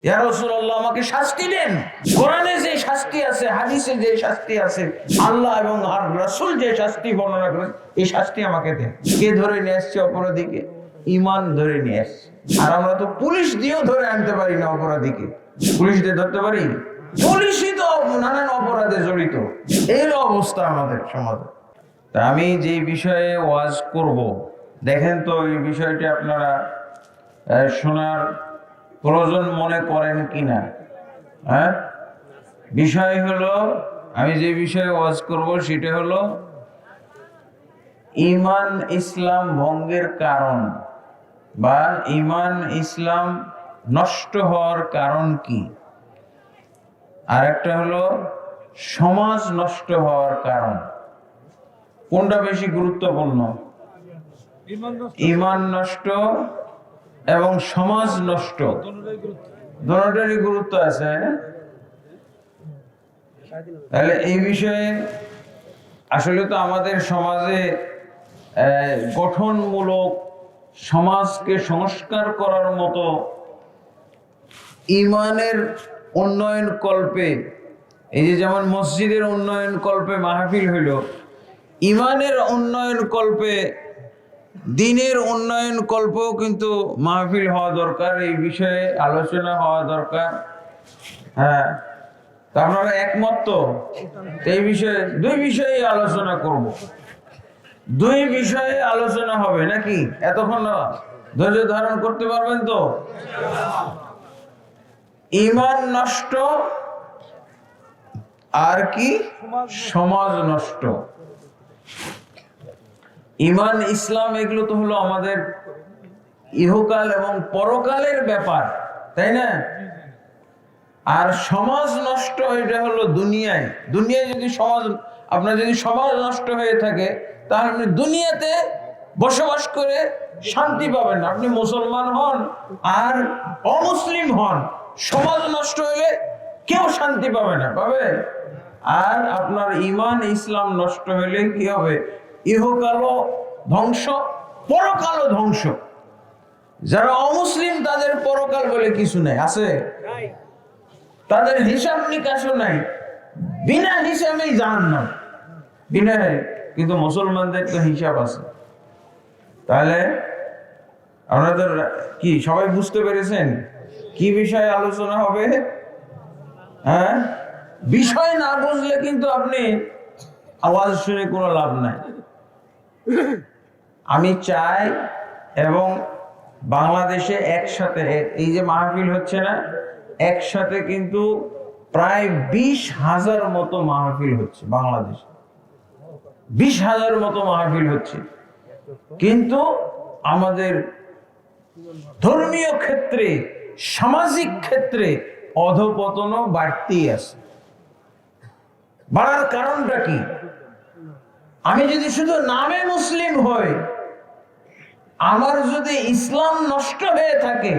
ইয়া রাসূলুল্লাহ, আমাকে শাস্তি দেন। কোরআনে যে শাস্তি আছে, হাদিসে যে শাস্তি আছে, আল্লাহ এবং আর রাসূল যে শাস্তি বর্ণনা করেন, এই শাস্তি আমাকে দেন। কে ধরে নিয়ে আসছে অপরাধীকে? ঈমান ধরে নিয়ে আসছে। আর আমরা তো পুলিশ দিয়েও ধরে আনতে পারি না অপরাধীকে। পুলিশ দিয়ে ধরতে পারি? পুলিশই তো নানান অপরাধে জড়িত। এই অবস্থা আমাদের সমাজে। তা আমি যে বিষয়ে ওয়াজ করব, দেখেন তো এই বিষয়টি আপনারা শোনার প্রয়োজন মনে করেন কিনা। হ্যাঁ, বিষয় হলো, আমি যে বিষয়ে ওয়াজ করব সেটা হলো ঈমান ইসলাম ভঙ্গের কারণ বা ঈমান ইসলাম নষ্ট হওয়ার কারণ কি, আর একটা হলো সমাজ নষ্ট হওয়ার কারণ। কোনটা বেশি গুরুত্বপূর্ণ? ঈমান নষ্ট এবং সমাজ নষ্ট, দুটোরই গুরুত্ব আছে। তাহলে এই বিষয়ে আসলে তো আমাদের সমাজে গঠনমূলক সমাজকে সংস্কার করার মতো ঈমানের উন্নয়ন কল্পে, এই যে যেমন মসজিদের উন্নয়ন কল্পে মাহফিল হইল, ঈমানের উন্নয়ন কল্পে, দিনের উন্নয়ন কল্পেও কিন্তু মাহফিল হওয়া দরকার, এই বিষয়ে আলোচনা হওয়া দরকার। হ্যাঁ, তা আপনারা একমত তো? এই বিষয়ে দুই বিষয়ে আলোচনা করব, দুই বিষয়ে আলোচনা হবে নাকি? এতক্ষণ ধৈর্য ধারণ করতে পারবেন তো? ঈমান নষ্ট আর কি সমাজ নষ্ট। ঈমান ইসলাম এগুলো তো হলো আমাদের ইহকাল এবং পরকালের ব্যাপার, তাই না? আর সমাজ নষ্ট এটা হলো দুনিয়ায়। দুনিয়ায় যদি সমাজ, আপনার যদি সমাজ নষ্ট হয়ে থাকে, তাহলে আপনি দুনিয়াতে বসবাস করে শান্তি পাবেন না। আপনি মুসলমান হন আর অমুসলিম হন, সমাজ নষ্ট হলে কেউ শান্তি পাবে না, পাবে? আর আপনার ঈমান ইসলাম নষ্ট হলে কি হবে? ইহকালও ধ্বংস, পরকালও ধ্বংস। যারা অমুসলিম তাদের পরকাল বলে কিছু নেই, আছে? তাদের হিসাব নিকাশও নাই, বিনা হিসাবেই জাহান্নাম, বিনা। কিন্তু মুসলমানদের তো হিসাব আছে। তাহলে আপনাদের কি সবাই বুঝতে পেরেছেন কি বিষয়ে আলোচনা হবে? হ্যাঁ, বিষয় না বুঝলে কিন্তু আপনি আওয়াজ শুনে কোনো লাভ নাই। আমি চাই এবং বাংলাদেশে একসাথে এই যে মাহফিল হচ্ছে না, একসাথে কিন্তু প্রায় 20,000 মতো মাহফিল হচ্ছে বাংলাদেশে, 20,000 মতো মাহফিল হচ্ছে। কিন্তু আমাদের ধর্মীয় ক্ষেত্রে, সামাজিক ক্ষেত্রে অধপতনও বাড়তেই আছে। বাড়ার কারণটা কি? আমি যদি শুধু নামে মুসলিম হই, আমার যদি ইসলাম নষ্ট হয়ে থাকে,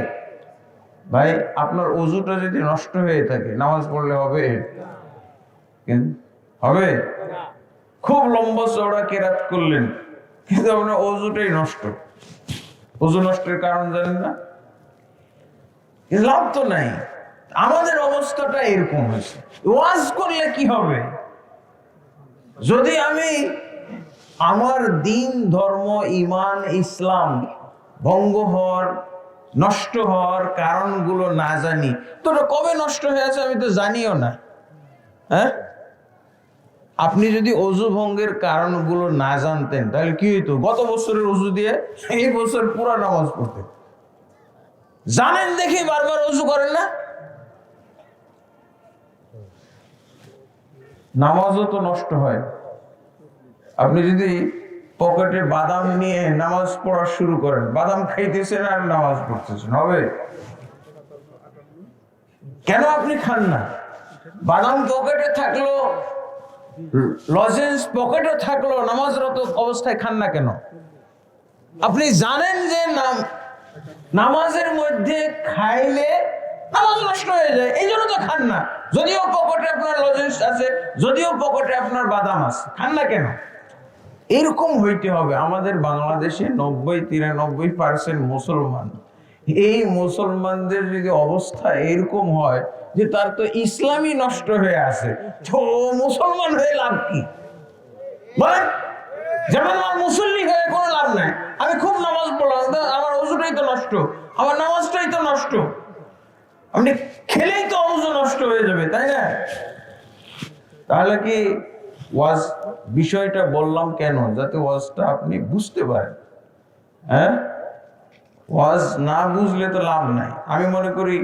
ভাই আপনার ওযুটা যদি নষ্ট হয়ে থাকে, নামাজ পড়লে হবে? হবে? খুব লম্বা চওড়া কেরাত করলেন, কিন্তু আপনার ওযুটাই নষ্ট। ওযু নষ্টের কারণ জানেন না? লাভ তো নাই। আমাদের অবস্থাটা এরকম হয়েছে। ওয়াজ করলে কি হবে? যদি আমি আমার দিন, ধর্ম, ঈমান, ইসলাম ভঙ্গ হওয়ার, নষ্ট হওয়ার কারণগুলো না জানি, তো কবে নষ্ট হয়ে আছে আমি তো জানিও না। হ্যাঁ, আপনি যদি ওযু ভঙ্গের কারণগুলো না জানতেন তাহলে কি হইতো? গত বছরের ওযু দিয়ে এই বছর পুরা নামাজ পড়তেন। জানেন দেখি বারবার ওযু করেন না, নামাজও তো নষ্ট হয়। আপনি যদি পকেটে বাদাম নিয়ে নামাজ পড়া শুরু করেন, বাদাম খাইতেছেন আর নামাজ পড়তেছেন, হবে? কেন আপনি খান না? বাদাম পকেটে থাকলো, লজেন্স পকেটে থাকলো, নামাজরত অবস্থায় খান না কেন? আপনি জানেন যে নামাজের মধ্যে খাইলে নামাজ নষ্ট হয়ে যায়, এই জন্য তো খান না। যদিও পকেটে আপনার লজেন্স আছে, যদিও পকেটে আপনার বাদাম আছে, খান না কেন? এরকম হইতে হবে। আমাদের বাংলাদেশে 90-93% মুসলমান, এই মুসলমানদের যদি অবস্থা এরকম হয় যে তার তো ইসলামই নষ্ট হয়ে আছে, তো মুসলমান হয়ে লাভ কি বলেন? যেমন আমার মুসল্লি হয়ে কোনো লাভ নাই, আমি খুব নামাজ পড়লাম, আমার ওযুটাই তো নষ্ট, আমার নামাজটাই তো নষ্ট, আপনি খেলেই তো ওযু নষ্ট হয়ে যাবে, তাই না? তাহলে কি ওয়াজ বিষয়টা বললাম কেন? যাতে ওয়াজটা আপনি বুঝতে পারেন। হ্যাঁ, ওয়াজ না বুঝলে তো লাভ নাই। আমি মনে করি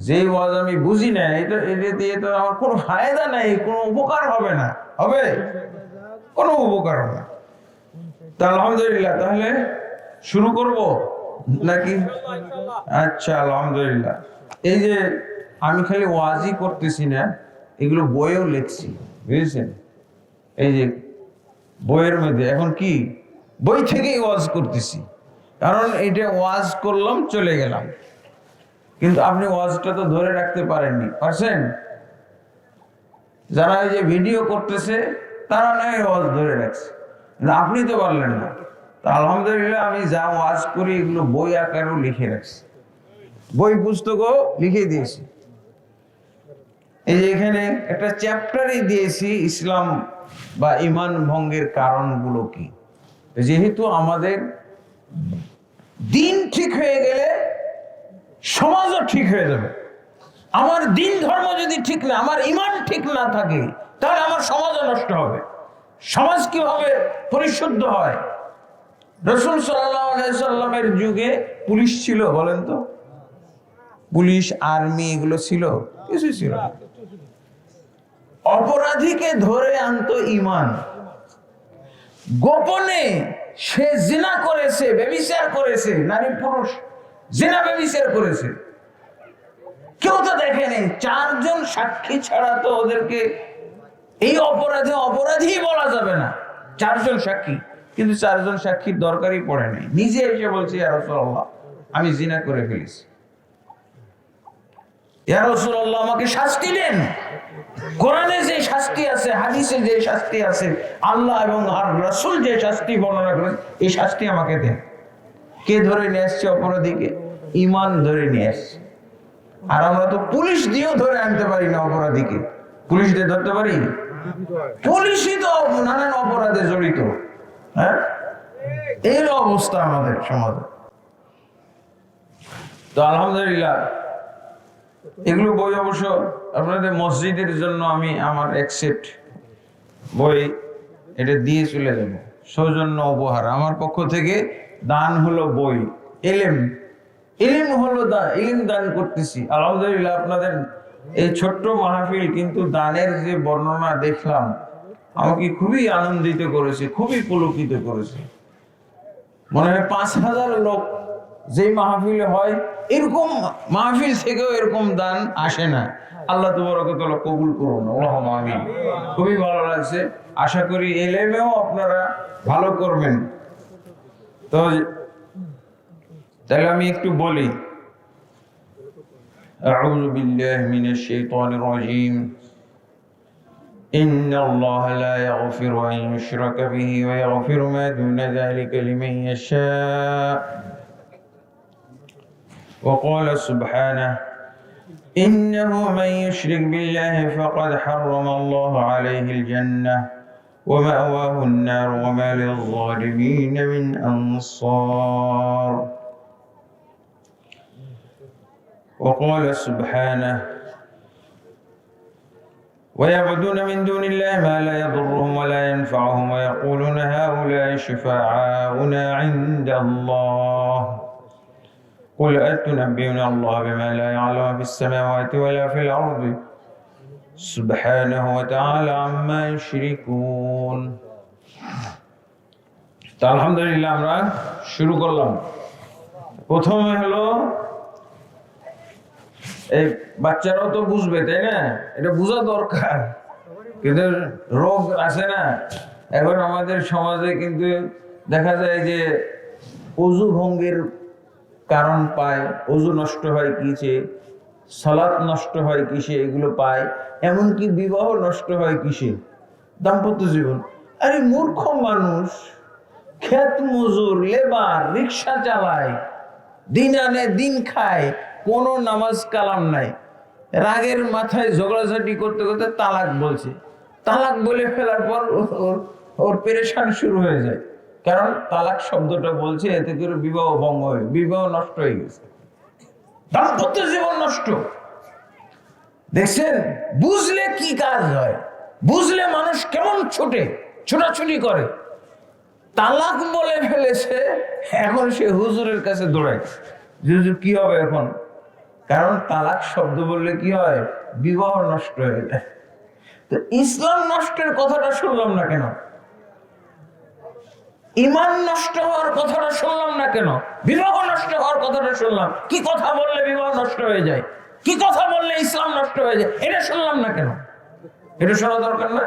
যে ওয়াজ আমি বুঝি না, এটা দিয়ে তো আমার কোনো ফায়দা নাই, কোনো উপকার হবে না। হবে? কোনো উপকার হবে না। তা আলহামদুলিল্লাহ, তাহলে শুরু করব নাকি? আচ্ছা, আলহামদুলিল্লাহ। এই যে আমি খালি ওয়াজই করতেছি না, এগুলো বইয়েও লিখছি, বুঝেছেন? এই যে বইয়ের মধ্যে এখন কি বই থেকেই ওয়াজ করতেছি, কারণ এটা ওয়াজ করলাম চলে গেলাম, কিন্তু আপনি ওয়াজটা তো ধরে রাখতে পারেননি, পারছেন? যারা এই যে ভিডিও করতেছে তারা নয় ওয়াজ ধরে রাখছে, আপনি তো পারলেন না। তা আলহামদুলিল্লাহ, আমি যা ওয়াজ করি এগুলো বই আকারেও লিখে রাখছি, বই পুস্তকও লিখে দিয়েছি। এই যে এখানে একটা চ্যাপ্টারই দিয়েছি, ইসলাম বা ঈমান ভঙ্গের কারণগুলো কি। যেহেতু আমাদের দিন ঠিক হয়ে গেলে সমাজও ঠিক হয়ে যাবে। আমার দিন ধর্ম যদি ঠিক না, আমার ঈমান ঠিক না থাকে, তাহলে আমার সমাজও নষ্ট হবে। সমাজ কিভাবে পরিশুদ্ধ হয়? রাসূল সাল্লাল্লাহু আলাইহি সাল্লামের যুগে পুলিশ ছিল, বলেন তো? পুলিশ, আর্মি এগুলো ছিল? কিছু ছিল না। অপরাধীকে ধরে আনতো ঈমান। গোপনে সে জিনা করেছে, ব্যভিচার করেছে, নারী পুরুষ জিনা ব্যভিচার করেছে, কেউ তো দেখেনি, 4 জন সাক্ষী ছাড়া তো ওদেরকে এই অপরাধী বলা যাবে না। 4 জন সাক্ষী, কিন্তু 4 জন সাক্ষীর দরকারই পড়ে নাই, নিজে এসে বলছে, ইয়া রাসূলুল্লাহ, আমি জিনা করে ফেলেছি, ইয়া রাসূলুল্লাহ, আমাকে শাস্তি দেন। কোরআনে যে শাস্তি আছে, হাদিসে যে শাস্তি আছে, আল্লাহ এবং আর রাসূল যে শাস্তি বর্ণনা করেন, এই শাস্তি আমাকে দেন। কে ধরে নিয়ে আসছে অপরাধীকে? ঈমান ধরে নিয়ে আসছে। আর আমরা তো পুলিশ দিয়েও ধরে আনতে পারি না অপরাধীকে। পুলিশ দিয়ে ধরতে পারি? পুলিশই তো নানান অপরাধে জড়িত। হ্যাঁ, এই অবস্থা আমাদের সমাজে। তো আলহামদুলিল্লাহ, এগুলো বই অবশ্য আপনাদের মসজিদের জন্য আমি আমার এক সেট বই এটা দিয়ে চলে যাব, সৌজন্য উপহার আমার পক্ষ থেকে। দান হলো বই, ইলম হলো ইলম দান করতেছি। আলহামদুলিল্লাহ, আপনাদের এই ছোট্ট মাহফিল কিন্তু দানের যে বর্ণনা দেখলাম, আমাকে খুবই আনন্দিত করেছে, খুবই পুলকিত করেছে। মনে হয় 5000 লোক যেই মাহফিলে হয়, এরকম মাহফিল থেকেও এরকম দান আসে না। আল্লাহ তাবারক ওয়া তাআলা কবুল করুন, আল্লাহুম্মা আমিন। খুবই ভালো লাগছে, আশা করি ইলমেও আপনারা ভালো করবেন। তো তাহলে আমি একটু বলি, আউযু বিল্লাহি মিনাশ শাইতানির রাজীম। إن الله لا يغفر أن يشرك به ويغفر ما دون ذلك لمن يشاء. وقال سبحانه إنه من يشرك بالله فقد حرم الله عليه الجنة ومأواه النار وما للظالمين من أنصار. وقال سبحانه ويعبدون من دون الله ما لا يضرهم ولا ينفعهم ويقولون هؤلاء شفعاؤنا عند الله قل أتنبئون الله بما لا يعلم في السماوات ولا في الأرض سبحانه وتعالى عما يشركون. তো আলহামদুলিল্লাহ, আমরা শুরু করলাম। প্রথমে হলো, এই বাচ্চারাও তো বুঝবে, তাই না? এটা বোঝা দরকার, কিন্তু রোগ আছে না এখন আমাদের সমাজে, কিন্তু দেখা যায় যে ওযু ভঙ্গের কারণ পায়, ওযু নষ্ট হয় কিসে, সালাত নষ্ট হয় কিসে, এগুলো পায়। এমনকি বিবাহ নষ্ট হয় কিসে? দাম্পত্য জীবন। আরে মূর্খ মানুষ, ক্ষেত মজুর, লেবার, রিক্সা চালায়, দিন আনে দিন খায়, কোনো নামাজ কালাম নাই, রাগের মাথায় ঝগড়াঝাটি করতে করতে তালাক বলছে। তালাক বলে ফেলার পর ওর পেরেশান শুরু হয়ে যায়, কারণ তালাক শব্দটা বলছে, এতে করে বিবাহ ভঙ্গ হয়ে, বিবাহ নষ্ট হয়ে গেছে, দাম্পত্য জীবন নষ্ট। দেখছেন, বুঝলে কি কাজ হয়, বুঝলে মানুষ কেমন ছোটাছুটি করে। তালাক বলে ফেলেছে, এখন সে হুজুরের কাছে দৌড়ায়, হুজুর কি হবে এখন? কারণ তালাক শব্দ বললে কি হয়, বিবাহ নষ্ট হয়ে যায়। তো ইসলাম নষ্টের কথাটা শুনলাম না কেন? ইমান নষ্ট হওয়ার কথাটা শুনলাম না কেন? বিবাহ নষ্ট হওয়ার কথাটা শুনলাম। কি কথা বললে বিবাহ নষ্ট হয়ে যায়, কি কথা বললে ইসলাম নষ্ট হয়ে যায়, এটা শুনলাম না কেন? এটা শোনা দরকার না?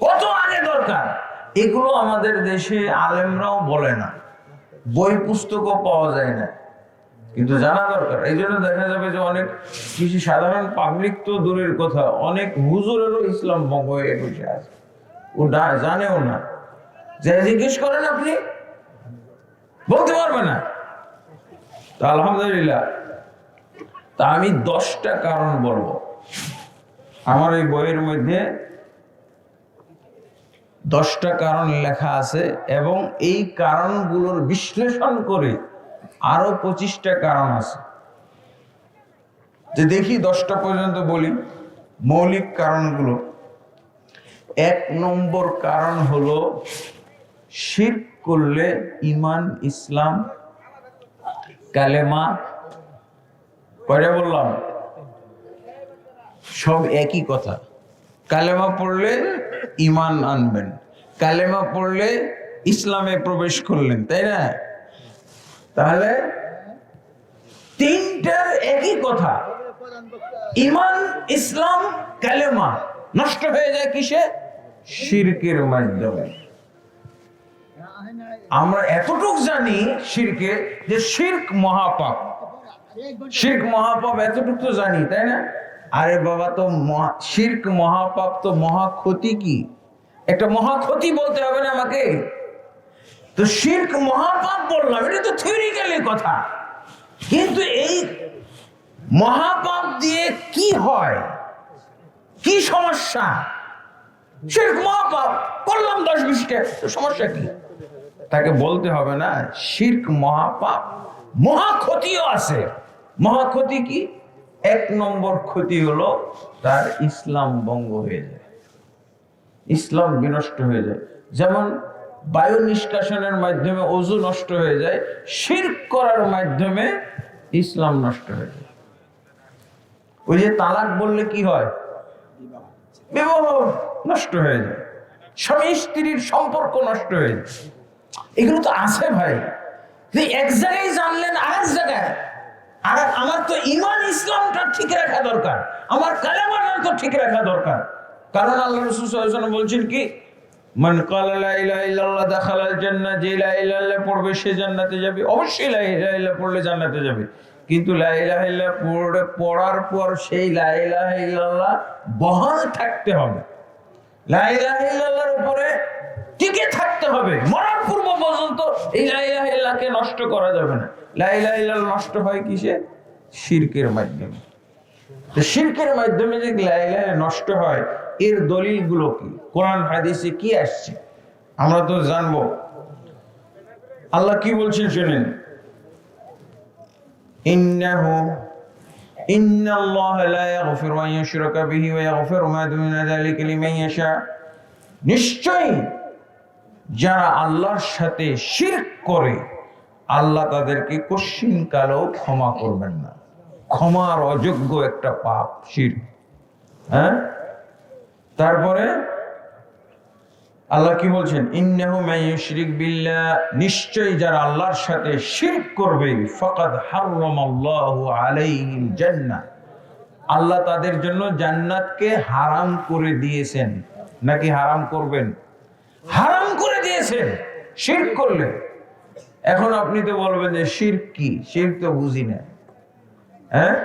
কত আগে দরকার। এগুলো আমাদের দেশে আলেমরাও বলে না, বই পুস্তকও পাওয়া যায় না, কিন্তু জানা দরকার। এই জন্য দেখা যাবে যে অনেক কিছু সাধারণ পাবলিক তো দূরের কথা, অনেক হুজুরেরও ইসলাম ভঙ্গ হয়ে বসে আছে, ও জানেও না। যে জিজ্ঞেস করেন আপনি বলতে পারবে না। তো আলহামদুলিল্লাহ, তা আমি 10টা কারণ বলবো। আমার এই বইয়ের মধ্যে 10টা কারণ লেখা আছে, এবং এই কারণগুলোর বিশ্লেষণ করে আরো 25টা কারণ আছে। যে দেখি 10টা পর্যন্ত বলি মৌলিক কারণগুলো। 1 নম্বর কারণ হলো, শিরক করলে ঈমান, ইসলাম, কালেমা, কয়টা বললাম? সব একই কথা। কালেমা পড়লে ঈমান আনবেন, কালেমা পড়লে ইসলামে প্রবেশ করলেন, তাই না? তাহলে তিনটার একই কথা। ঈমান, ইসলাম, কালেমা নষ্ট হয়ে যায় কিসে? শিরকের মাধ্যমে। আমরা এতটুক জানি শিরকে, যে শিরক মহাপাপ, শিরক মহাপাপ, এতটুক তো জানি, তাই না? আরে বাবা, তো শিরক মহাপাপ তো মহা ক্ষতি। কি একটা মহা ক্ষতি বলতে হবে না আমাকে? তো শিরক মহাপাপ বললাম, এটা তো থিওরিক্যালি কথা, কিন্তু এই মহাপাপ দিয়ে কি হয়, কি সমস্যা? শিরক মহাপাপ করলাম 10-20টা, সমস্যা কি? তাকে বলতে হবে না শিরক মহাপাপ, মহা ক্ষতিও আছে। মহা ক্ষতি কি? 1 নম্বর ক্ষতি হলো তার ইসলাম ভঙ্গ হয়ে যায়, ইসলাম বিনষ্ট হয়ে যায়। যেমন বায়ু নিষ্কাশনের মাধ্যমে ওযু নষ্ট হয়ে যায়, শিরক করার মাধ্যমে ইসলাম নষ্ট হয়ে যায়। ওই যে তালাক বললে কি হয়, বিবাহ নষ্ট হয়ে যায়, স্বামী স্ত্রীর সম্পর্ক নষ্ট হয়ে যায়। এগুলো তো আছে ভাই। এক জায়গায় জানলেন, আর এক জায়গায়। আর আমার তো ঈমান ইসলামটা ঠিক রাখা দরকার, আমার কালেমাটা তো ঠিক রাখা দরকার। কারণ আল্লাহ রাসূল সাল্লাল্লাহু আলাইহি ওয়াসাল্লাম বলছেন কি, মান ক্বালা লা ইলাহা ইল্লাল্লাহ দাখালাল জান্নাহ, যে লা ইলাহা ইল্লাল্লাহ পড়বে সে জান্নাতে যাবে। অবশ্যই লা ইলাহা ইল্লাল্লাহ পড়লে জান্নাতে যাবে, কিন্তু লা ইলাহা ইল্লাল্লাহ পড়ার পর সেই লা ইলাহা ইল্লাল্লাহ বহাল থাকতে হবে, লা ইলাহা ইল্লাল্লাহর উপরে টিকে থাকতে হবে মরার পূর্ব পর্যন্ত। এই লা ইলাহা ইল্লাল্লাহকে নষ্ট করা যাবে না। লা ইলাহা ইল্লাল্লাহ নষ্ট হয় কিসে? শিরকের মাধ্যমে। তো শিরকের মাধ্যমে যে লা ইলাহা নষ্ট হয়, এর দলিলগুলো কি, কোরআন হাদিসে কি আসছে আমরা তো জানবো। আল্লাহ কি বলছেন শুনেন, ইন্নাল্লাহা লা ইয়াগফিরু আন ইউশরাকা বিহি ওয়া ইয়াগফিরু মা দুনা যালিকা লিমান ইয়াশা। নিশ্চয়ই যারা আল্লাহর সাথে শিরক করে, আল্লাহ তাদেরকে কশিনকালেও ক্ষমা করবেন না। ক্ষমার অযোগ্য একটা পাপ শিরক। হ্যাঁ, তারপরে আল্লাহ কি বলছেন, ইন্নাহু মান ইউশরিক বিল্লাহ, নিশ্চয়ই যারা আল্লাহর সাথে শিরক করবে, ফাকাদ হারামাল্লাহু আলাইহিল জান্নাহ, আল্লাহ তাদের জন্য জান্নাতকে হারাম করে দিয়েছেন। নাকি হারাম করবেন? হারাম করে দিয়েছেন শিরক করলে। এখন আপনি তো বলবেন যে শিরক কি? শিরক তো বুঝি না। হ্যাঁ,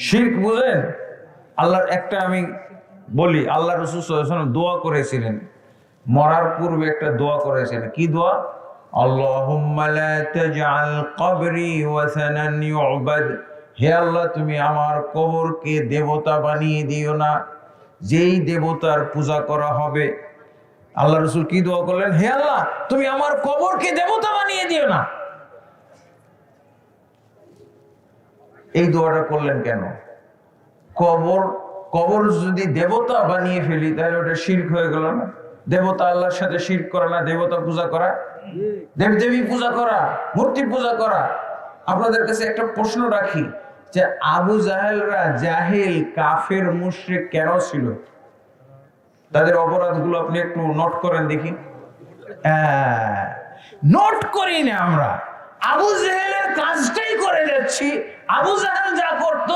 শিরক বুঝেন? আল্লাহর একটা আমি বলি, আল্লাহ রাসূল সাল্লাল্লাহু আলাইহি ওয়াসাল্লাম দোয়া করেছিলেন, মরার পূর্বে একটা দোয়া করেছিলেন। কি দোয়া? আল্লাহুম্মা লা তাজআল কবরি ওয়াসানান ইউবাদ, হে আল্লাহ তুমি আমার কবরকে দেবতা বানিয়ে দিও না, যেই দেবতার পূজা করা হবে। আল্লাহ রাসূল কি দোয়া করলেন? হে আল্লাহ তুমি আমার কবরকে দেবতা বানিয়ে দিও না। এই দোয়াটা করলেন কেন? কবর যদি দেবতা বানিয়ে ফেলি তাহলে ওটা শিরক হয়ে গেল না? দেবতা আল্লাহর সাথে শিরক করা না, দেবতা পূজা করা, দেবদেবী পূজা করা, মূর্তি পূজা করা। আপনাদের কাছে একটা প্রশ্ন রাখি, যে আবু জাহেলরা জাহেল কাফের মুশরিক কেন ছিল? তাদের অপরাধগুলো আপনি একটু নোট করেন দেখি। নোট করি না আমরা, আবু জাহেলের কাজটাই করে যাচ্ছি। আবু জাহেল যা করতো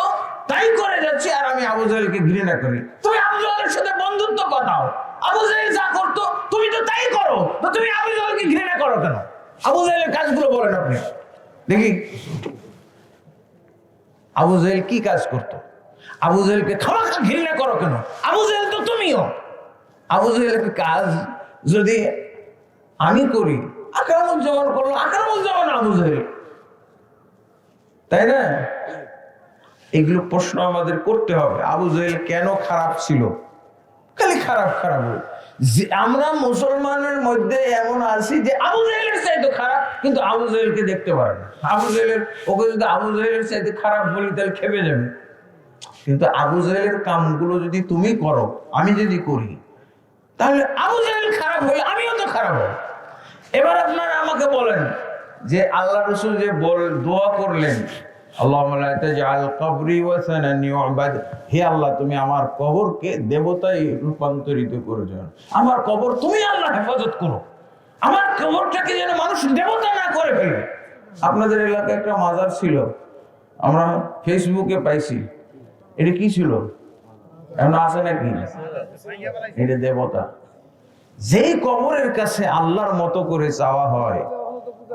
তাই করে যাচ্ছি, আর আমি আবু জাহেলকে ঘৃণা করি। তুমি আবু জাহেলের সাথে বন্ধুত্ব কাটাও, আবু জাহেল যা করতো তুমি তো তাই করো, তো তুমি আবু জাহেলকে ঘৃণা করো কেন? আবু জাহেলের কাজগুলো বলেন আপনি দেখি। আবু জাহেল কি কাজ করতো? আবু জাহেলকে খামাখা ঘৃণা করো কেন? আবু জাহেল তো তুমিও। আবু জাহেলের কাজ যদি আমি করি, আকরামুজ্জামান করলো, আকরামুজ্জামান আবু জাহেল, তাই না? এগুলো প্রশ্ন আমাদের করতে হবে। আবু জাহেল কেন খারাপ ছিল? খালি খারাপ খারাপ। আমরা মুসলমানের মধ্যে এমন আছি যে আবু জাহেলের চাইতে খারাপ, কিন্তু আবু জাহেলকে দেখতে পারে না। আবু জাহেলের, ওকে যদি আবু জাহেলের চাইতে খারাপ বলি তাহলে খেপে যাবে। কিন্তু আবু জাহেলের কামগুলো যদি তুমি করো, আমি যদি করি, তাহলে আবু জাহেল খারাপ হলে আমিও তো খারাপ হব। এবার আপনারা আমাকে বলেন যে আল্লাহ রাসূল যে দোয়া করলেন, আল্লাহুম্মা লা তাজআল কবরি ওয়াসানান ইউবাদ, হে আল্লাহ তুমি আমার কবরকে দেবতায় রূপান্তরিত করে দাও। আমার কবর তুমি আল্লাহ হেফাজত করো, আমার কবরটাকে যেন মানুষ দেবতা না করে ফেলে। আপনাদের এলাকায় একটা মাজার ছিল, আমরা ফেসবুকে পাইছি। এটা কি ছিল? এখন আছে নাকি? এটা দেবতা। যেই কবরের কাছে আল্লাহর মতো করে চাওয়া হয়,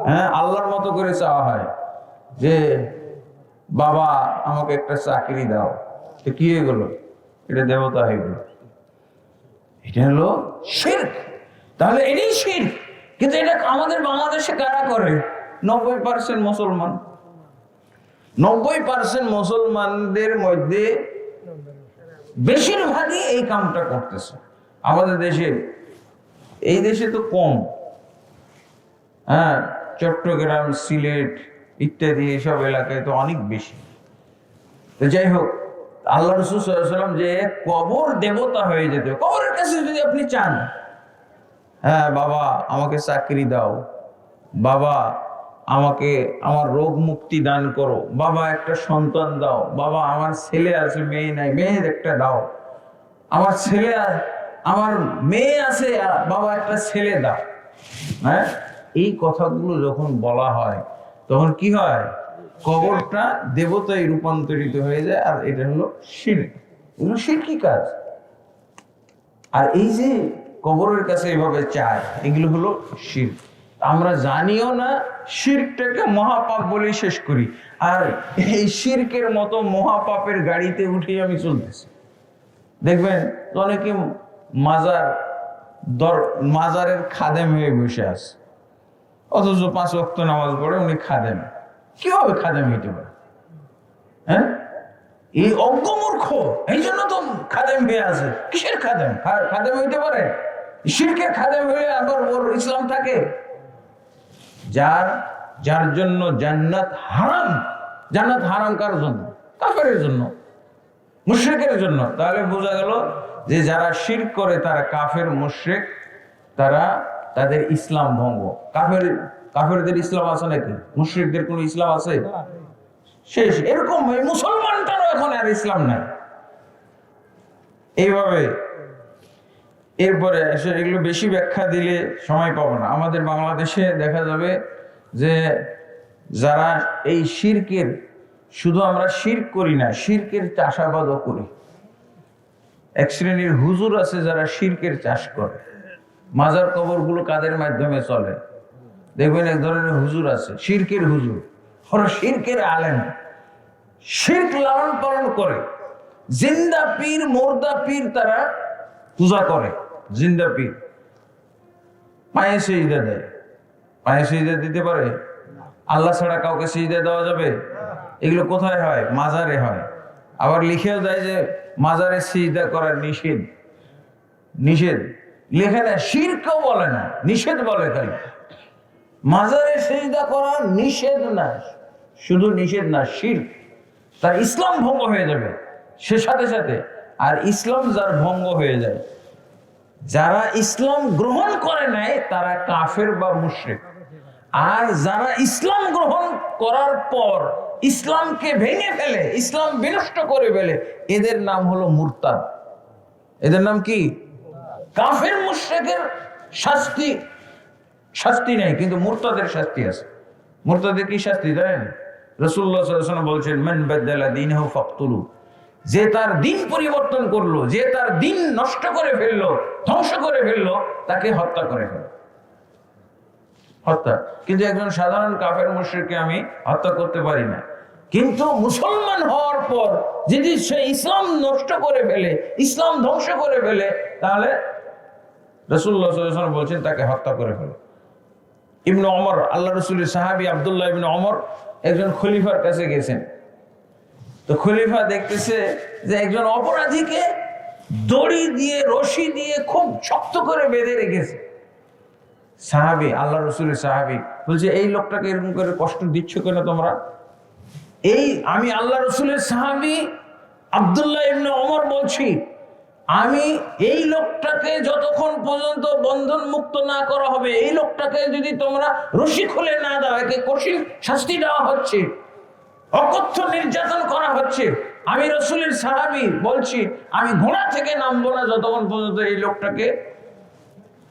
হ্যাঁ আল্লাহর মতো করে চাওয়া হয় যে বাবা আমাকে একটা চাকরি দাও, তো কি হয়ে গেল? এটা দেবতা হয়ে গেল। এটা হলো শিরক। তাহলে এটাই শিরক। কিন্তু এটা আমাদের বাংলাদেশে কারা করে? 90% মুসলমান। 90% মুসলমানদের মধ্যে বেশিরভাগই এই কামটা করতেছে। আমাদের দেশে, এই দেশে তো কম, হ্যাঁ চট্টগ্রাম, সিলেট ইত্যাদি এইসব এলাকায় তো অনেক বেশি। তো যাই হোক, আল্লাহ রাসূল সাল্লাল্লাহু আলাইহি ওয়াসাল্লাম যে কবর দেবতা হয়ে যেত, কবরের কাছে যদি আপনি চান, হ্যাঁ বাবা আমাকে চাকরি দাও, বাবা আমাকে আমার রোগ মুক্তি দান করো, বাবা একটা সন্তান দাও, বাবা আমার ছেলে আছে মেয়ে নাই, মেয়ের একটা দাও, আমার ছেলে আমার মেয়ে আছে বাবা একটা ছেলে দাও, হ্যাঁ এই কথাগুলো যখন বলা হয় তখন কি হয়? কবরটা দেবতায় রূপান্তরিত হয়ে যায়, আর এটা হলো শিরক। এগুলো শিরকি কাজ। আর এই যে কবরের কাছে এভাবে চায়, এগুলো হলো শিরক। আমরা জানিও না, শিরকটাকে মহাপাপ বলে শেষ করি। আর এই শিরকের মতো মহাপাপের গাড়িতে উঠে আমি চলতেছি। দেখবেন অনেকে মাজারের খাদেম হয়ে বসে আছে, অথচ 5 ওয়াক্ত নামাজ পড়ে উনি খাদেম। কিভাবে খাদেম হইতে পারে? হ্যাঁ এই অজ্ঞ মূর্খ, এই জন্য তো খাদেম হয়ে আছে। কিসের খাদেম? খাদেম হইতে পারে? শিরকের খাদেম হয়ে আবার ওর ইসলাম থাকে? যার জন্য জান্নাত হারাম। জান্নাত হারাম কার জন্য? কাফেরের জন্য, মুশরিকের জন্য। তাহলে বোঝা গেল যে যারা শিরক করে তারা কাফের, মুশরিক, তারা তাদের ইসলাম ভঙ্গ। কাফেরদের ইসলাম আছে নাকি? মুশরিকদের কোন ইসলাম আছে? শেষ। এরকম মুসলমানটারও এখন আর ইসলাম নাই। এইভাবে এরপরে এগুলো বেশি ব্যাখ্যা দিলে সময় পাবো না। আমাদের বাংলাদেশে দেখা যাবে যে যারা এই শিরকের, শুধু আমরা শিরক করি না, শিরকের চাষাবাদও করি। এক শ্রেণীর হুজুর আছে যারা শিরকের চাষ করে। মাজার কবরগুলো কাদের মাধ্যমে চলে? দেখবেন এক ধরনের হুজুর আছে, শিরকের হুজুর, ওরা শিরকের আলেম, শিরক লালন পালন করে। জিন্দা পীর, মুর্দা পীর তারা পূজা করে। জিন্দা পীর পায়ে সেজদা দেয়, পায়ে সিজদা দিতে পারে? আল্লাহ ছাড়া কাউকে সিজদা দেওয়া যাবে? এগুলো কোথায় হয়? মাজারে হয়। আবার লিখেও দেয় যে মাজারে সিজদা করার নিষেধ। নিষেধ লেখা দেয়, শিরকও বলে না, নিষেধ বলে খালি। মাজারে সিজদা করা নিষেধ না, শুধু নিষেধ না, শিরক। তার ইসলাম ভঙ্গ হয়ে যাবে সে সাথে সাথে। আর ইসলাম যার ভঙ্গ হয়ে যায়, যারা ইসলাম গ্রহণ করে নেয় তারা কাফের বা মুশরিক। আর যারা ইসলাম গ্রহণ করার পর ইসলামকে ভেঙে ফেলে, ইসলাম বিনষ্ট করে ফেলে, এদের নাম হলো মুরতাদ। এদের নাম কি? কাফের মুশরিকের শাস্তি শাস্তি নেই, কিন্তু মুরতাদের শাস্তি আছে। মুরতাদের কি শাস্তি জানেন? রাসূলুল্লাহ সাল্লাল্লাহু আলাইহি ওয়াসাল্লাম বলছেন, মান বাদালা দীনহু ফাকতুলু। যে তার দিন পরিবর্তন করলো, যে তার দিন নষ্ট করে ফেললো, ধ্বংস করে ফেললো, তাকে হত্যা করে ফেলো। হত্যা। কিন্তু একজন সাধারণ কাফের মুশরিককে আমি হত্যা করতে পারি না। কিন্তু মুসলমান হওয়ার পর যদি সে ইসলাম নষ্ট করে ফেলে, ইসলাম ধ্বংস করে ফেলে, তাহলে রাসূলুল্লাহ সাল্লাল্লাহু আলাইহি ওয়াসাল্লাম বলছেন তাকে হত্যা করে ফেলো। ইবনে ওমর, আল্লাহ রাসূলের সাহাবী আব্দুল্লাহ ইবনে ওমর একজন খলিফার কাছে গেছেন। তো খলিফা দেখতেছে যে একজন অপরাধীকে দড়ি দিয়ে, রশি দিয়ে খুব শক্ত করে বেঁধে রেখেছে। সাহাবী, আল্লাহ রাসূলের সাহাবী বলছে, এই লোকটাকে এরকম করে কষ্ট দিচ্ছ কেন তোমরা? আমি আল্লাহ রাসূলের সাহাবী আব্দুল্লাহ ইবনে ওমর বলছি, আমি এই লোকটাকে যতক্ষণ পর্যন্ত বন্ধন মুক্ত না করা হবে, এই লোকটাকে যদি তোমরা রশি খুলে না দাও, একে কঠিন শাস্তি দেওয়া হচ্ছে, অকথ্য নির্যাতন করা হচ্ছে, আমি রাসূলের সাহাবী বলছি, আমি ঘোড়া থেকে নামবো না যতক্ষণ পর্যন্ত এই লোকটাকে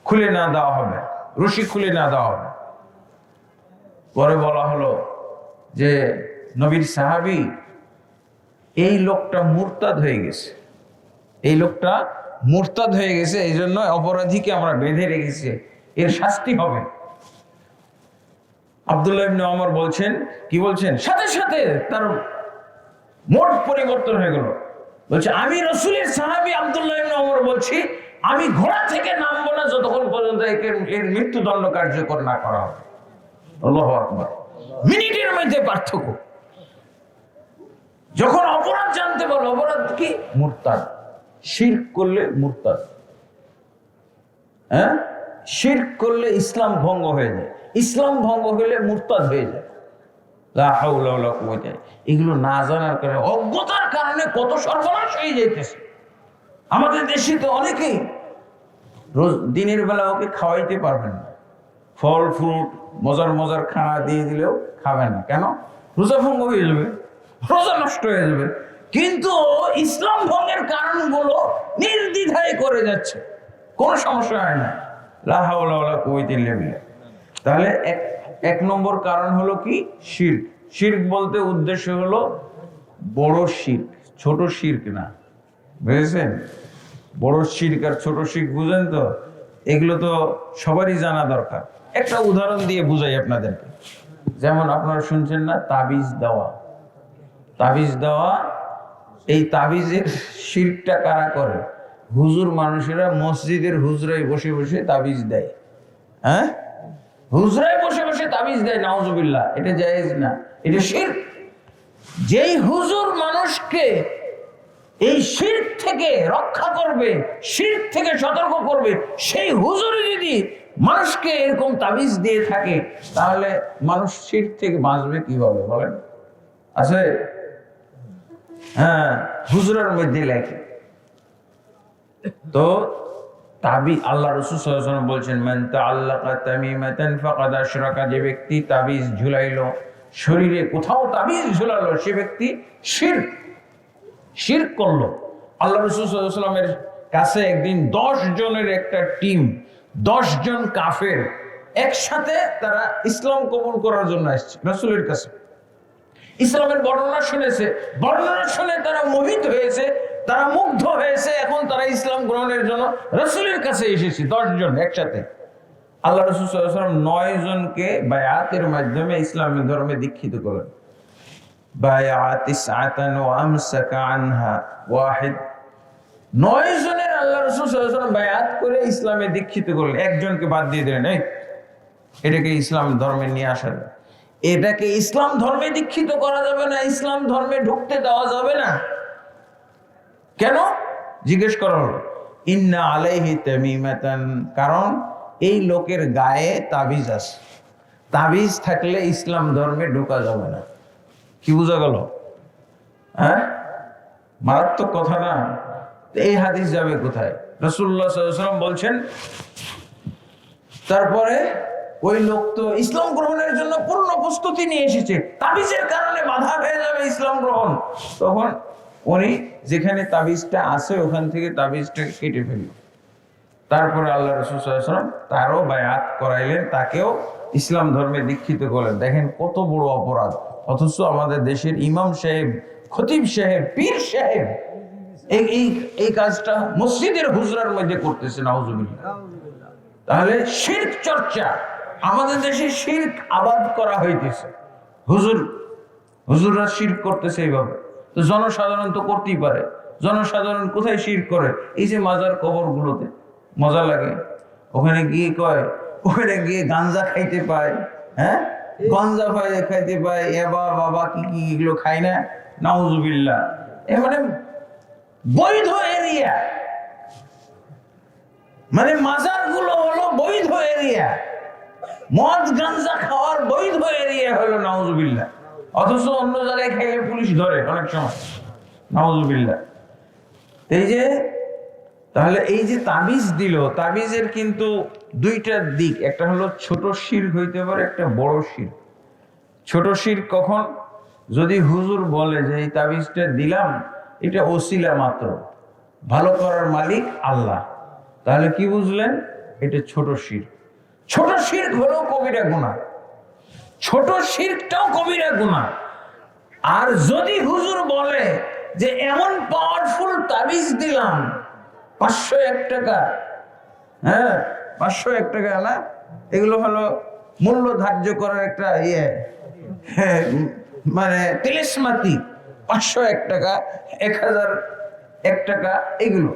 খুলে না দেওয়া হবে, রশি খুলে না দেওয়া হবে। পরে বলা হলো যে নবীর সাহাবী, এই লোকটা মুরতাদ হয়ে গেছে, এই লোকটা মুরতাদ হয়ে গেছে, এই জন্য অপরাধীকে আমরা বেঁধে রেখেছি, এর শাস্তি হবে। আব্দুল্লাহ ইবনে ওমর বলছেন, কি বলছেন? সাথে সাথে তার মোট পরিবর্তন হয়ে গেল। বলছে, আমি রাসূলের সাহাবী আব্দুল্লাহ ইবনে ওমর বলছি, আমি ঘোড়া থেকে নামবো না যতক্ষণ পর্যন্ত এর মৃত্যুদণ্ড কার্যকর না করা হবে। আল্লাহু আকবার। মিনিটের মধ্যে পার্থক্য। যখন অপরাধ জানতে পারলো, অপরাধ কি? মুরতাদ। শিরক করলে মুরতাদ। হ্যাঁ, শিরক করলে ইসলাম ভঙ্গ হয়ে যায়, ইসলাম ভঙ্গ হলে মুরতাদ হয়ে যায়। লা হাওলা ওয়ালা কুওয়াতা। এগুলো না জানার কারণে, অজ্ঞতার কারণে কত সর্বনাশ হয়ে যাইতেছে। আমাদের দেশে তো অনেকেই রোজ দিনের বেলা ওকে খাওয়াইতে পারবেন না, ফল ফ্রুট মজার মজার খানা দিয়ে দিলেও খাবে না। কেন? রোজা ভঙ্গ হয়ে যাবে, রোজা নষ্ট হয়ে যাবে। কিন্তু ইসলাম ভঙ্গের কারণগুলো নির্দ্বিধায় করে যাচ্ছে, কোনো সমস্যা হয় না। লা হাওলা ওয়ালা কুওয়াতা ইল্লা বিল্লাহ। তাহলে এক নম্বর কারণ হলো কি? শিরক। শিরক বলতে উদ্দেশ্য হলো বড় শিরক, ছোট শিরক না। বুঝেছেন? বড় শিরক আর ছোট শিরক বুঝেন তো? এগুলো তো সবারই জানা দরকার। একটা উদাহরণ দিয়ে বুঝাই আপনাদেরকে। যেমন আপনারা শুনছেন না, তাবিজ দেওয়া। তাবিজ দেওয়া, এই তাবিজের শিরকটা কারা করে? হুজুর মানুষেরা মসজিদের হুজরায় বসে বসে তাবিজ দেয়। হ্যাঁ, হুজরায় বসে বসে তাবিজ দেয়, নাউজুবিল্লাহ। এটা জায়েজ না, এটা শিরক। যেই হুজুর মানুষকে এই শিরক থেকে রক্ষা করবে, শিরক থেকে সতর্ক করবে, সেই হুজুর যদি মানুষকে এরকম তাবিজ দিয়ে থাকে, তাহলে মানুষ শিরক থেকে বাঁচবে কিভাবে বলেন? আছে? হ্যাঁ, হুজুরের মধ্যে লেখে। তো তাবিজ, আল্লাহ রাসূল সাল্লাল্লাহু আলাইহি ওয়াসাল্লাম বলছেন, মান তাআল্লাকা তামিমাতান ফাকাদ আশরাকা। যে ব্যক্তি তাবিজ ঝুলাইলো, শরীরে কোথাও তাবিজ ঝুলালো, সে ব্যক্তি শিরক করলো। আল্লাহ রাসূল সাল্লাল্লাহু আলাইহি ওয়াসাল্লামের কাছে একদিন 10 জনের একটা টিম, 10 জন কাফের একসাথে তারা ইসলাম কবুল করার জন্য আসছে রাসূলের কাছে। ইসলামের বর্ণনা শুনেছে, বর্ণনা শুনে তারা মোহিত হয়েছে, তারা মুগ্ধ হয়েছে। এখন তারা ইসলাম গ্রহণের জন্য রাসূলের কাছে এসেছে 10 জন একসাথে। আল্লাহ রাসূল সাল্লাল্লাহু আলাইহি ওয়াসাল্লাম 9 জনকে বায়াতের মাধ্যমে ইসলামের ধর্মে দীক্ষিত করলেন। বায়াআত তিসআতান ওয়া আমসাকা আনহা ওয়াহিদ। 9 জনের আল্লাহ রাসূল সাল্লাল্লাহু আলাইহি ওয়াসাল্লাম বায়াত করে ইসলামে দীক্ষিত করলেন, একজনকে বাদ দিয়ে দিলেন। এই এটাকে ইসলাম ধর্মে নিয়ে আসা যায়। এটাকে ইসলাম ধর্মে দীক্ষিত করা যাবে না, ইসলাম ধর্মে ঢুকতে দেওয়া যাবে না। কেন জিজ্ঞেস করা হলো? ইন্না আলাইহি তামিমাতান, কারণ এই লোকের গায়ে তাবিজ আছে। তাবিজ থাকলে ইসলাম ধর্মে ঢোকা যাবে না। কি বোঝা গেল? হ্যাঁ, মারাত্মক কথা না? এই হাদিস যাবে কোথায়? রাসূলুল্লাহ সাল্লাল্লাহু আলাইহি ওয়াসাল্লাম বলছেন, তারপরে ওই লোক তো ইসলাম গ্রহণের জন্য পূর্ণ প্রস্তুতি নিয়ে এসেছে, তাবিজের কারণে বাধা হয়ে যাবে ইসলাম গ্রহণ। তখন উনি যেখানে তাবিজটা আছে ওখান থেকে তাবিজটাকে কেটে ফেলল। তারপরে আল্লাহ রাসূল সাল্লাল্লাহু আলাইহি ওয়াসাল্লাম তারও বায়াত করাইলেন, তাকেও ইসলাম ধর্মে দীক্ষিত করলেন। দেখেন কত বড় অপরাধ! অথচ আমাদের দেশের ইমাম সাহেব, খতিব সাহেব, পীর সাহেব এই কাজটা মসজিদের হুজরার মধ্যে করতেছে। নাউজুবিল্লাহ। তাহলে শিরক চর্চা, আমাদের দেশে শিরক আবাদ করা হইতেছে। হুজুররা শিরক করতেছে এইভাবে। তো জনসাধারণ তো করতেই পারে। জনসাধারণ কোথায় শিরক করে? এই যে মাজার কবর গুলোতে মজা লাগে, ওখানে গিয়ে কয়, ওখানে গিয়ে গাঞ্জা খাইতে পায়। হ্যাঁ, গাঞ্জা খাইতে পায়, এবা বাবা কি কি এগুলো খায় না? নাউজুবিল্লাহ। এ মানে বৈধ এরিয়া, মানে মাজার গুলো হলো বৈধ এরিয়া, মদ গাঞ্জা খাওয়ার বৈধ এরিয়া হলো নাউজুবিল্লাহ। অথচ অন্য জায়গায় খাইলে পুলিশ ধরে অনেক সময়। নাউজুবিল্লাহ। এই যে তাহলে এই যে তাবিজ দিল, তাবিজের কিন্তু দুইটা দিক, একটা হলো ছোট শিরক হইতে পারে, একটা বড় শিরক। ছোট শিরক কখন? যদি হুজুর বলে যে এই তাবিজটা দিলাম, এটা ওসিলা মাত্র, ভালো করার মালিক আল্লাহ, তাহলে কি বুঝলেন? এটা ছোট শিরক। ছোট শিরক হলো কবিরা গুনাহ, ছোট শিরকটাও কবিরা গুনাহ। আর যদি হুজুর বলে যে এমন পাওয়ারফুল তাবিজ দিলাম, 501 টাকা, হ্যাঁ 501 টাকা না, এগুলো হলো মূল্য ধার্য করার একটা হ্যাঁ, মানে তিলিসমাতি, 501 টাকা, 1001 টাকা, এগুলো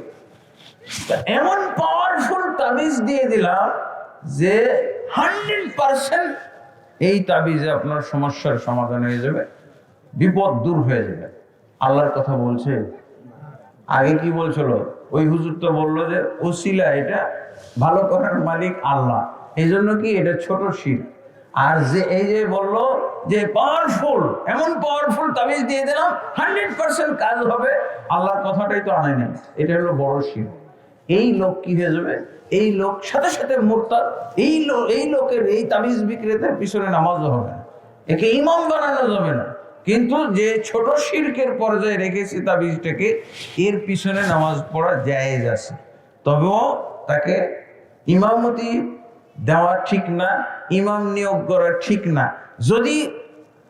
এমন পাওয়ারফুল তাবিজ দিয়ে দিলাম যে 100% এই তাবিজে আপনার সমস্যার সমাধান হয়ে যাবে, বিপদ দূর হয়ে যাবে। আল্লাহর কথা বলছে। আগে কি বলছিল? ওই হুজুর তো বললো যে ওসিলা, এটা ভালো করার মালিক আল্লাহ, এই জন্য কি এটা ছোট শিরক। আর যে এই যে বললো যে পাওয়ারফুল, এমন পাওয়ারফুল তাবিজ দিয়ে দিলাম 100% কাজ হবে, আল্লাহর কথাটাই তো আনে নাই, এটা হলো বড় শিরক। এই লোক কি হয়ে যাবে? এই লোক সাথে সাথে মুরতাদ। এই লোকের, এই তাবিজ বিক্রেতার পিছনে নামাজও হবে না, একে ইমাম বানানো যাবে না। কিন্তু যে ছোট শিরকের পর্যায়ে রেখেছে তাবিজটাকে, এর পিছনে নামাজ পড়া জায়েজ আছে, তবেও তাকে ইমামতি দেওয়া ঠিক না, ইমাম নিয়োগ করা ঠিক না। যদি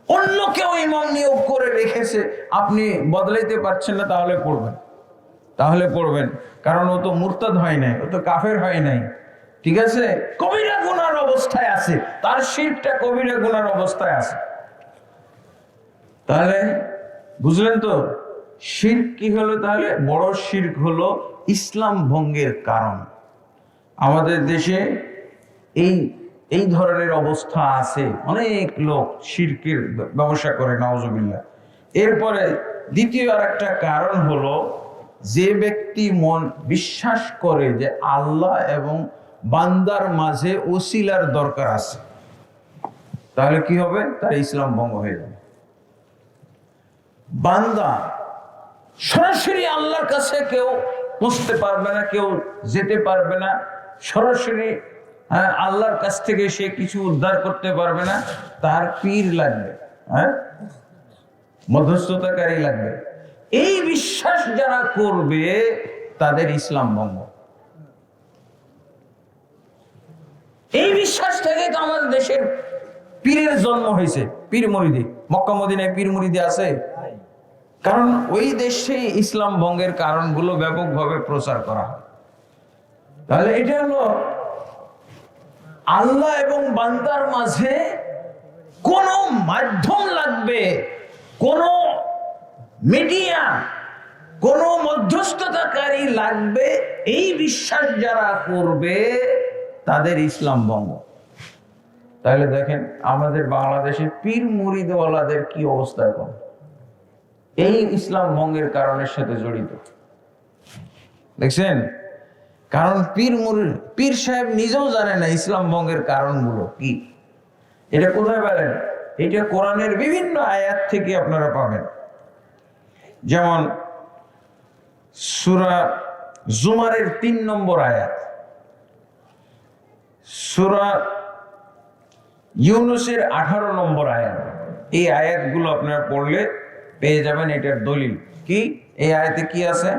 অন্য কেউ ইমাম নিয়োগ করে রেখেছে, আপনি বদলাইতে পারছেন না, তাহলে পড়বেন, কারণ ও তো মুরতাদ হয় নাই, ও তো কাফের হয় নাই, ঠিক আছে? কবিরা গুনার অবস্থায় আছে, তার শিরকটা কবিরা গুনার অবস্থায় আছে। তাহলে বুঝলেন তো শিরক কি হলো? তাহলে বড় শিরক হলো ইসলাম ভঙ্গের কারণ। আমাদের দেশে এই ধরনের অবস্থা আছে, অনেক লোক শিরকের ব্যবসা করে, নাউজুবিল্লাহ। এরপরে দ্বিতীয় আর একটা কারণ হলো, যে ব্যক্তি বিশ্বাস করে যে আল্লাহ এবং বান্দার মাঝে ওসিলার দরকার আছে, তাহলে কি হবে? তার ইসলাম ভঙ্গ হয়ে যাবে। বান্দা সরাসরি আল্লাহর কাছে কেউ পৌঁছতে পারবে না, কেউ যেতে পারবে না, সরাসরি আল্লাহর কাছ থেকে সে কিছু উদ্ধার করতে পারবে না, তার পীর লাগবে, মধ্যস্থতাকারী লাগবে। এই বিশ্বাস যারা করবে তাদের ইসলাম ভঙ্গ। এই বিশ্বাস থেকে তো আমাদের দেশের পীরের জন্ম হয়েছে, পীর মুরিদি। মক্কা মদিনায় পীর মুরিদি আছে, কারণ ওই দেশে ইসলাম ভঙ্গের কারণগুলো ব্যাপকভাবে প্রচার করা হয়। তাহলে এটা হলো আল্লাহ এবং বান্দার মাঝে কোন মাধ্যম লাগবে, কোন মিডিয়া, কোন মধ্যস্থতাকারী লাগবে, এই বিশ্বাস যারা করবে তাদের ইসলাম ভঙ্গ। তাহলে দেখেন আমাদের বাংলাদেশে পীর মুরিদওয়ালাদের কি অবস্থা এখন, এই ইসলাম ভঙ্গের কারণের সাথে জড়িত। দেখছেন, কারণ পীর সাহেব নিজেও জানে না ইসলাম ভঙ্গের কারণগুলো কি। এটা কোথায় পেলেন? এটা কোরআনের বিভিন্ন আয়াত থেকে আপনারা পাবেন। যেমন সূরা জুমারের 3 নম্বর আয়াত, সূরা ইউনূসের 18 নম্বর আয়াত। এই আয়াতগুলো আপনারা পড়লে পেয়ে যাবেন এটার দলিল কি। এই আয়াতে কি আছে?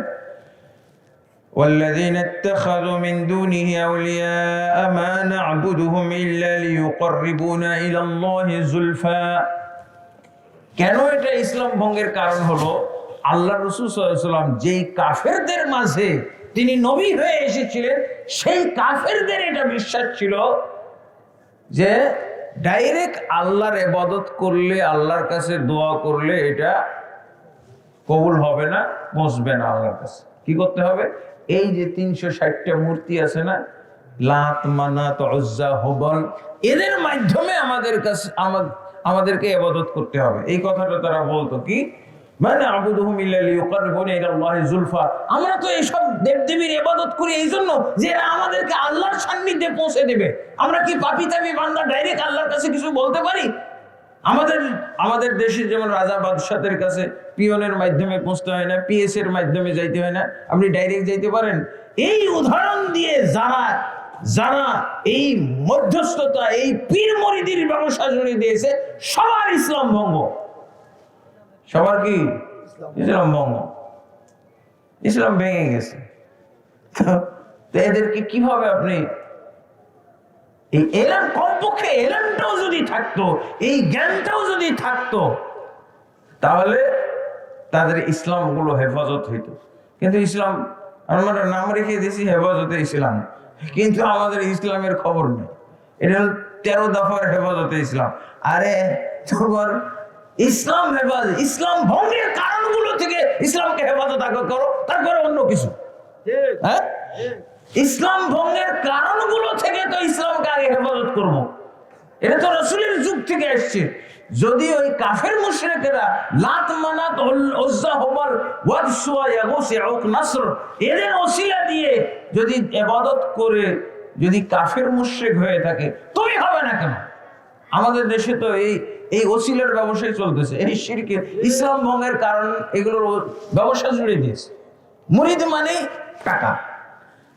والذين اتخذوا من دونه أولياء ما نعبدهم إلا ليقربونا إلى الله زلفى। কেন এটা ইসলাম ভঙ্গের কারণ হলো? আল্লাহ রাসূল সাল্লাল্লাহু আলাইহি ওয়াসাল্লাম যেই কাফেরদের মাঝে তিনি নবী হয়ে এসেছিলেন, সেই কাফেরদের এটা বিশ্বাস ছিল যে ডাইরেক্ট আল্লাহর ইবাদত করলে, আল্লাহর কাছে দোয়া করলে এটা কবুল হবে না, পৌঁছবে না আল্লাহর কাছে। কি করতে হবে? এই যে 360টা মূর্তি আছে না, লাত, মানাত, উজ্জা, হুবল, এদের মাধ্যমে আমাদেরকে ইবাদত করতে হবে। এই কথাটা তারা বলতো কি, মানে আবুদুহুম ইল্লা লিয়ুকাররিবুনা ইলাল্লাহি যুলফা। আমরা তো এইসব দেবদেবীর ইবাদত করি এই জন্য যে এরা আমাদেরকে আল্লাহর সান্নিধ্যে পৌঁছে দেবে। আমরা কি পাপী তাবি বান্দা ডাইরেক্ট আল্লাহর কাছে কিছু বলতে পারি? আমাদের দেশের যেমন রাজা বাদশাহের কাছে পিয়নের মাধ্যমে পৌঁছতে হয় না, পিএস এর মাধ্যমে যাইতে হয় না, আপনি ডাইরেক্ট যাইতে পারেন। এই উদাহরণ দিয়ে যারা এই মধ্যস্থতা, এই পীর মুরিদির ব্যবসা জড়িয়ে দিয়েছে, সবার ইসলাম ভঙ্গ। সবার কি ইসলাম ভঙ্গ, ইসলাম ভেঙে গেছে। তো এদেরকে কিভাবে আপনি এই এলেম, কমপক্ষে এলেমটাও যদি থাকতো, এই জ্ঞানটাও যদি থাকতো, তাহলে তাদের ইসলাম গুলো হেফাজত হইতো। কিন্তু ইসলাম আমরা নাম রেখে দিয়েছি হেফাজতে ইসলাম, কিন্তু আমাদের ইসলামের খবর নেই। এটা 13 দফার হেফাজতে ইসলাম। আরে তোমার ইসলাম হেফাজত, ইসলাম ভঙ্গের কারণগুলো থেকে ইসলামকে হেফাজত আগে করো, তারপরে অন্য কিছু। হ্যাঁ, ইসলাম ভঙ্গের কারণগুলো থেকে তো ইসলামকে আগে হেফাজত করবো। এটা তো রাসূলের যুগ থেকে আসছে। যদি ওই কাফের মুশরিকেরা লাত, মানাত, উজ্জা, হুবল, ওয়াদ, সুওয়া, ইয়াগুস, ইয়াউক, নাসর এদের ওসিলা দিয়ে যদি ইবাদত করে যদি কাফের মুশরিক হয়ে থাকে, তুমি হবে না কেন? আমাদের দেশে তো এই ওসিলার ব্যবসায় চলতেছে, এই শিরকের, ইসলাম ভঙ্গের কারণ এগুলোর ব্যবসা জুড়ে দিয়েছে। মুরিদ মানে টাকা।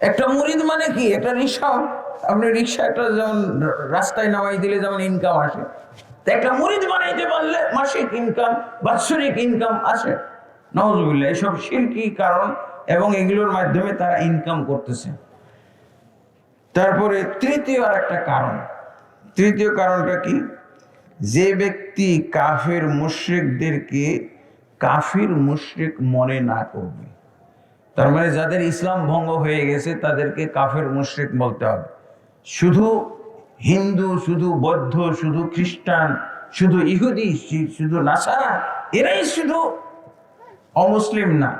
একটা মুরিদ মানে কি? একটা রিক্সা, আপনি রিক্সা একটা যেমন রাস্তায় নামাই দিলে যেমন ইনকাম আসে, একটা মুরিদ বানাইতে পারলে মাসিক ইনকাম, বাৎসরিক ইনকাম আসে। নাউজুবিল্লাহ, এসব শিরকি কারণ এবং এগুলোর মাধ্যমে তারা ইনকাম করতেছে। তারপরে তৃতীয় আর একটা কারণ, তৃতীয় কারণটা কি? যে ব্যক্তি কাফের মুশরিকদেরকে কাফির মুশরিক মনে না করবে, তার মানে যাদের ইসলাম ভঙ্গ হয়ে গেছে তাদেরকে কাফের মুশরিক বলতে হবে। শুধু হিন্দু, শুধু বৌদ্ধ, শুধু খ্রিস্টান, শুধু ইহুদি, শুধু নাসারা, এরাই শুধু অমুসলিম না।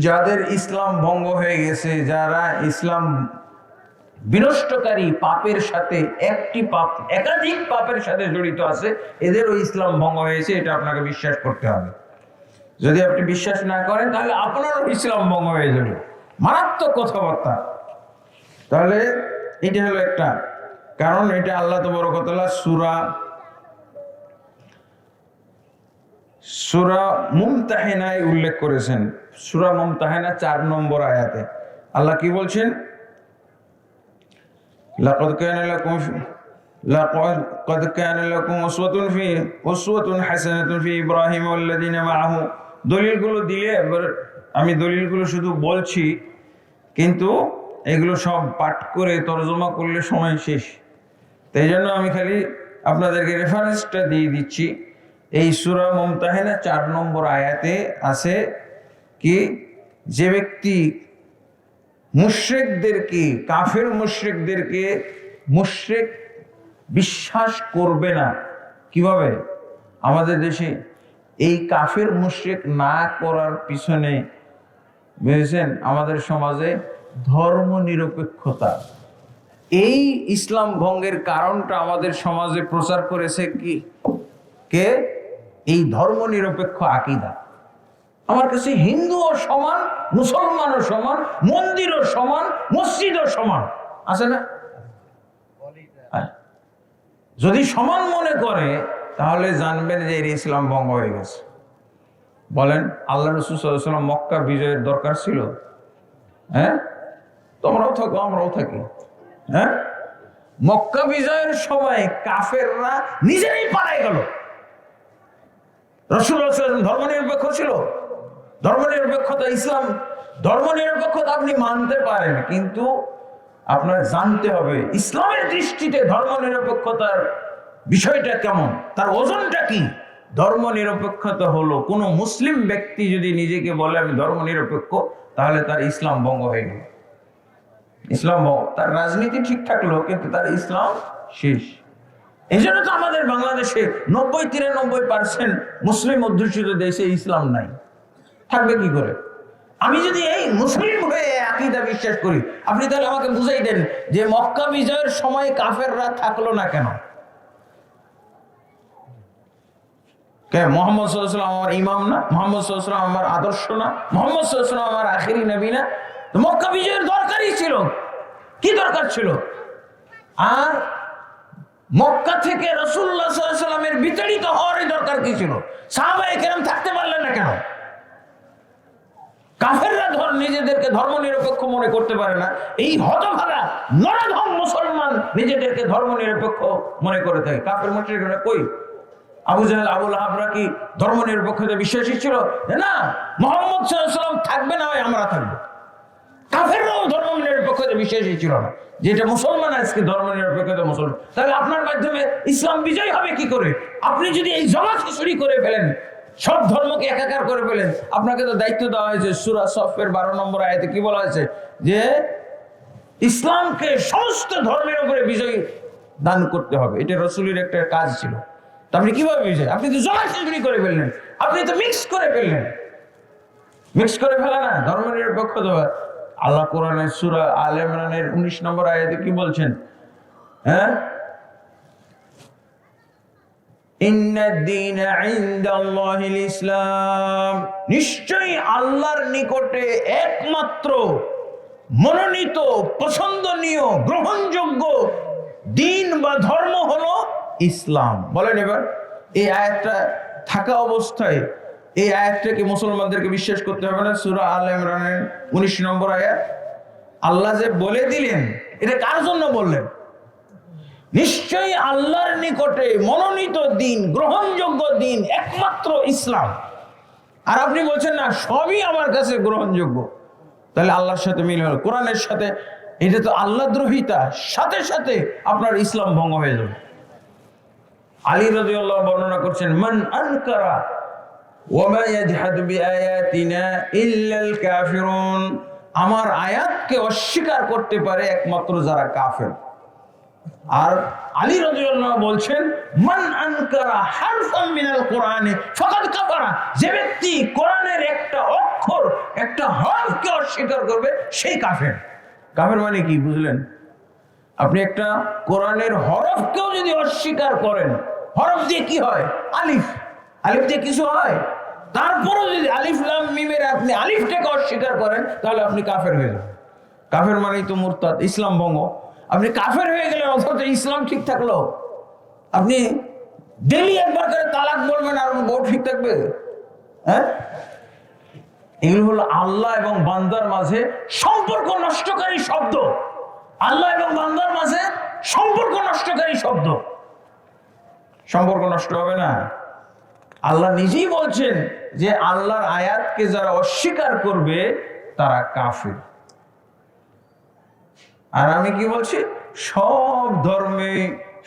যাদের ইসলাম ভঙ্গ হয়ে গেছে, যারা ইসলাম বিনষ্টকারী পাপের সাথে একাধিক পাপের সাথে জড়িত আছে, এদেরও ইসলাম ভঙ্গ হয়েছে, এটা আপনাকে বিশ্বাস করতে হবে। যদি আপনি বিশ্বাস না করেন তাহলে আপনারও ইসলাম ভঙ্গ হয়ে যাবে। মারাত্মক কথাবার্তা। তাহলে এটা হলো একটা কারণ। এটা আল্লাহ তাবারক ওয়া তাআলা সূরা মুমতাহিনায় উল্লেখ করেছেন। সূরা মুমতাহিনা 4 নম্বর আয়াতে আল্লাহ কি বলছেন? লাকাদ কানা লাকুম উসওয়াতুন হাসানাতুন ফি ইব্রাহিম ওয়াল্লাযিনা মাআহু। দলিলগুলো দিলে আমি দলিলগুলো শুধু বলছি, কিন্তু এগুলো সব পাঠ করে তরজমা করলে সময় শেষ। তাই জন্য আমি খালি আপনাদেরকে রেফারেন্সটা দিয়ে দিচ্ছি। এই সূরা মুমতাহিনা 4 নম্বর আয়াতে আছে কি, যে ব্যক্তি মুশরিকদেরকে, কাফের মুশরিকদেরকে মুশরিক বিশ্বাস করবে না। কিভাবে? আমাদের দেশে এই কাফের মুশরিক না করার পিছনে বুঝেছেন, আমাদের সমাজে ধর্ম নিরপেক্ষতা, এই ইসলাম ভঙ্গের কারণটা আমাদের সমাজে প্রচার করেছে কি কে? এই ধর্ম নিরপেক্ষ আকীদা। আমার কাছে হিন্দুও সমান, মুসলমানও সমান, মন্দিরও সমান, মসজিদও সমান, আছে না? যদি সমান মনে করে তাহলে জানবেন যে এর ইসলাম ভঙ্গ হয়ে গেছে। বলেন, আল্লাহ রাসূল সাল্লাল্লাহু আলাইহি ওয়াসাল্লাম মক্কা বিজয়ের দরকার ছিল? হ্যাঁ, তোমরাও থাকো আমরাও থাকি। হ্যাঁ, মক্কা বিজয়ের সময় কাফেররা নিজেরাই পালায় গেল। রাসূলুল্লাহ সাল্লাল্লাহু আলাইহি ওয়াসাল্লাম ধর্মনিরপেক্ষ ছিল। ধর্মনিরপেক্ষতা ইসলাম, ধর্মনিরপেক্ষতা আপনি মানতে পারেন, কিন্তু আপনার জানতে হবে ইসলামের দৃষ্টিতে ধর্মনিরপেক্ষতার বিষয়টা কেমন, তার ওজনটা কি। ধর্মনিরপেক্ষতা হলো কোন মুসলিম ব্যক্তি যদি নিজেকে বলে আমি ধর্মনিরপেক্ষ, তাহলে তার ইসলাম ভঙ্গ হয়ে গেল। ইসলাম তার রাজনীতি ঠিক থাকলো, কিন্তু তার ইসলাম শেষ। এই জন্য তো আমাদের বাংলাদেশে 90-93% মুসলিম অধ্যুষিত দেশে ইসলাম নাই, থাকবে কি করে? আমি যদি এই মুসলিম হয়ে আকীদা বিশ্বাস করি, আপনি তাহলে আমাকে বুঝাই দেন যে মক্কা বিজয়ের সময় কাফেররা থাকলো না কেন? মুহাম্মদ সাল্লাল্লাহু আলাইহি ওয়াসাল্লাম আমার ইমাম না? মুহাম্মদ সাল্লাল্লাহু আলাইহি ওয়াসাল্লাম আমার আদর্শ না? মুহাম্মদ সাল্লাল্লাহু আলাইহি ওয়াসাল্লাম আমার আখেরি নবী না? তো মক্কা বিজয়ের দরকারই ছিল, কি দরকার ছিল? আর মক্কা থেকে রাসূলুল্লাহ সাল্লাল্লাহু আলাইহি ওয়াসাল্লামের বিতাড়িত হওয়ার দরকার কি ছিল? সাহাবায়ে কেরাম থাকতে পারলেন না কেন? কাফেররা নিজেদেরকে ধর্মনিরপেক্ষ মনে করতে পারে না, এই হতভাগা নরধম মুসলমান নিজেদেরকে ধর্মনিরপেক্ষ মনে করে থাকে। কাফের মুশরিকরা কই? আবু জাহেল, আবু লাহাবরা কি ধর্মনিরপেক্ষতা বিশ্বাসী ছিল? না, মুহাম্মদ সাল্লাল্লাহু আলাইহি ওয়াসাল্লাম থাকবে না হয় আমরা থাকবো। কাফেররাও ধর্মনিরপেক্ষতা বিশ্বাসী ছিল না, যেটা মুসলমান আজকে ধর্মনিরপেক্ষতা মুসলমান। তাহলে আপনার মাধ্যমে ইসলাম বিজয় হবে কি করে? আপনি যদি এই জমা খিচুড়ি করে ফেলেন, সব ধর্মকে একাকার করে ফেলেন, আপনাকে তো দায়িত্ব দেওয়া হয়েছে। সূরা সফের 12 নম্বর আয়াতে কি বলা হয়েছে? যে ইসলামকে সমস্ত ধর্মের উপরে বিজয় দান করতে হবে, এটা রাসূলের একটা কাজ ছিল। তা আপনি কিভাবে বিজয়? আপনি তো জমা খিচুড়ি করে ফেললেন, আপনি তো মিক্স করে ফেললেন। মিক্স করে ফেলা না ধর্মনিরপেক্ষ দেওয়া। আল্লাহ কোরআনের সূরা আলে ইমরানের 19 নম্বর আয়াতে কি বলছেন? হ্যাঁ, ইন্নাদ-দীনা ইনদাল্লাহিল ইসলাম, নিশ্চয়ই আল্লাহর নিকটে একমাত্র মনোনীত, পছন্দনীয়, গ্রহণযোগ্য দিন বা ধর্ম হলো ইসলাম। বলেন এবার, এই আয়াতটা থাকা অবস্থায় এই আয়াতটাকে মুসলমানদেরকে বিশ্বাস করতে হবে না? সূরা আলে ইমরানের 19 নম্বর আয়াত আল্লাহ যে বলে দিলেন, এটা কার জন্য বললেন? নিশ্চয়ই আল্লাহর নিকটে মনোনীত দিন, গ্রহণযোগ্য দিন একমাত্র ইসলাম। আর আপনি বলছেন না সবই আমার কাছে গ্রহণযোগ্য, তাহলে আল্লাহর সাথে মিল হলো, কোরআনের সাথে। এটা তো আল্লাহ দ্রোহিতা, সাথে সাথে আপনার ইসলাম ভঙ্গ হয়ে যাবে। আলী রাদিয়াল্লাহু বর্ণনা করছেন, মান আনকারা ওয়া মা ইয়াজহাদু বিআয়াতিনা ইল্লাল কাফিরুন, আমার আয়াতকে অস্বীকার করতে পারে একমাত্র যারা কাফের। আর আলী রাদিয়াল্লাহু বলছেন, মান আনকারা হারফাম মিনাল কোরআনে ফাকাদ কাফারা, যে ব্যক্তি কোরআনের একটা অক্ষর, একটা হরফকে অস্বীকার করবে সেই কাফের। কাফের মানে কি বুঝলেন? আপনি একটা কোরআনের হরফকেও যদি অস্বীকার করেন, হরফ দিয়ে কি হয়? আলিফ, আলিফ দিয়ে কিছু হয়? তারপরও যদি আলিফ লাম মিমের আপনি আলিফটাকে অস্বীকার করেন, তাহলে আপনি কাফের হয়ে যাবেন। কাফের মানেই তো মুরতাদ, ইসলাম ভঙ্গ। আপনি কাফের হয়ে গেলেন, অথচ ইসলাম ঠিক থাকলো। আপনি ডেলি একবার করে তালাক বলবেন আর বউ ঠিক থাকবে? হ্যাঁ, এগুলো হলো আল্লাহ এবং বান্দার মাঝে সম্পর্ক নষ্টকারী শব্দ। আল্লাহ এবং বান্দার মাঝে সম্পর্ক নষ্টকারী শব্দ। সম্পর্ক নষ্ট হবে না। আল্লাহ নিজেই বলছেন যে আল্লাহর আয়াতকে যারা অস্বীকার করবে তারা কাফির। আর আমি কি বলছি? সব ধর্মে,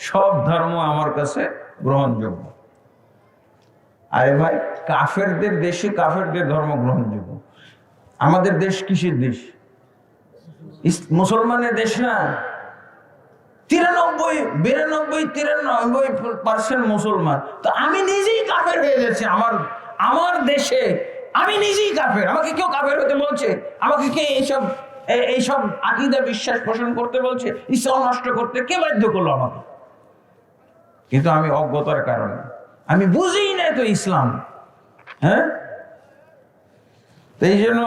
সব ধর্ম আমার কাছে গ্রহণযোগ্য। আরে ভাই, কাফেরদের দেশে কাফেরদের ধর্ম গ্রহণযোগ্য। আমাদের দেশ কিসের দেশ? মুসলমানের দেশ না। 93 মুসলমান। তো আমি নিজেই কাফের হয়ে যাচ্ছি আমার দেশে। আমি নিজেই কাফের, আমাকে কেউ কাফের হতে বলছে? আমাকে কে এইসব এইসব আকীদা বিশ্বাস পোষণ করতে বলছে, ইসলাম নষ্ট করতে। কে বাধ্য করলো আমাকে? কিন্তু আমি অজ্ঞতার কারণে আমি বুঝি না তো ইসলাম। হ্যাঁ, তো এই জন্য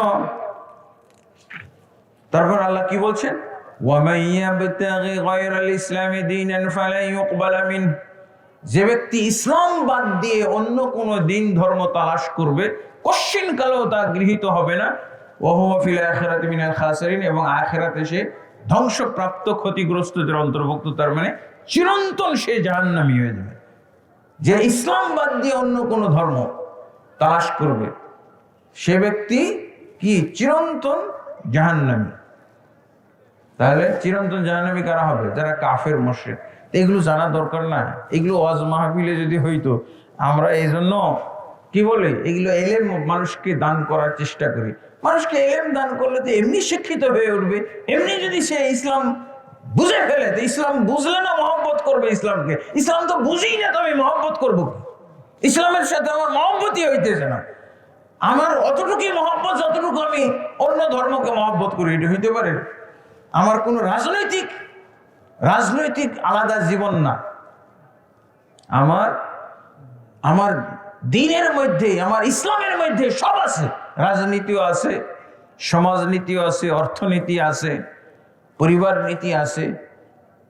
তারপর আল্লাহ কি বলছেন, যে ব্যক্তি ইসলাম বাদ দিয়ে অন্য কোন দিন ধর্ম তালাশ করবে, কশ্চিন কালেও তা গৃহীত হবে না। এবং আখিরাতে সে ধ্বংসপ্রাপ্ত ক্ষতিগ্রস্তদের অন্তর্ভুক্ত, তার মানে চিরন্তন সে জাহান্নামী হয়ে যাবে। যে ইসলাম বাদ দিয়ে অন্য কোন ধর্ম তালাশ করবে সে ব্যক্তি কি চিরন্তন জাহান্নামী। তাহলে চিরন্তন জাহান্নামী কারা হবে? যারা কাফের মুশরিক। এগুলো জানা দরকার না? এগুলো ওয়াজ মাহফিলে যদি হইতো, আমরা এই জন্য কি বলে এগুলো এলেম মানুষকে দান করার চেষ্টা করি। মানুষকে এলেম দান করলে তো এমনি শিক্ষিত হয়ে উঠবে। এমনি যদি সে ইসলাম বুঝে ফেলে, তো ইসলাম বুঝলে না মহব্বত করবে ইসলামকে। ইসলাম তো বুঝি না, তো আমি মহব্বত করবো? ইসলামের সাথে আমার মহব্বতই হইতেছে না। আমার অতটুকুই মহব্বত যতটুকু আমি অন্য ধর্মকে মহব্বত করি। এটা হইতে পারে? আমার কোনো রাজনৈতিক আলাদা জীবন না। আমার দ্বীনের মধ্যে, আমার ইসলামের মধ্যে সব আছে। রাজনীতিও আছে, সমাজনীতিও আছে, অর্থনীতি আছে, পরিবার নীতি আছে,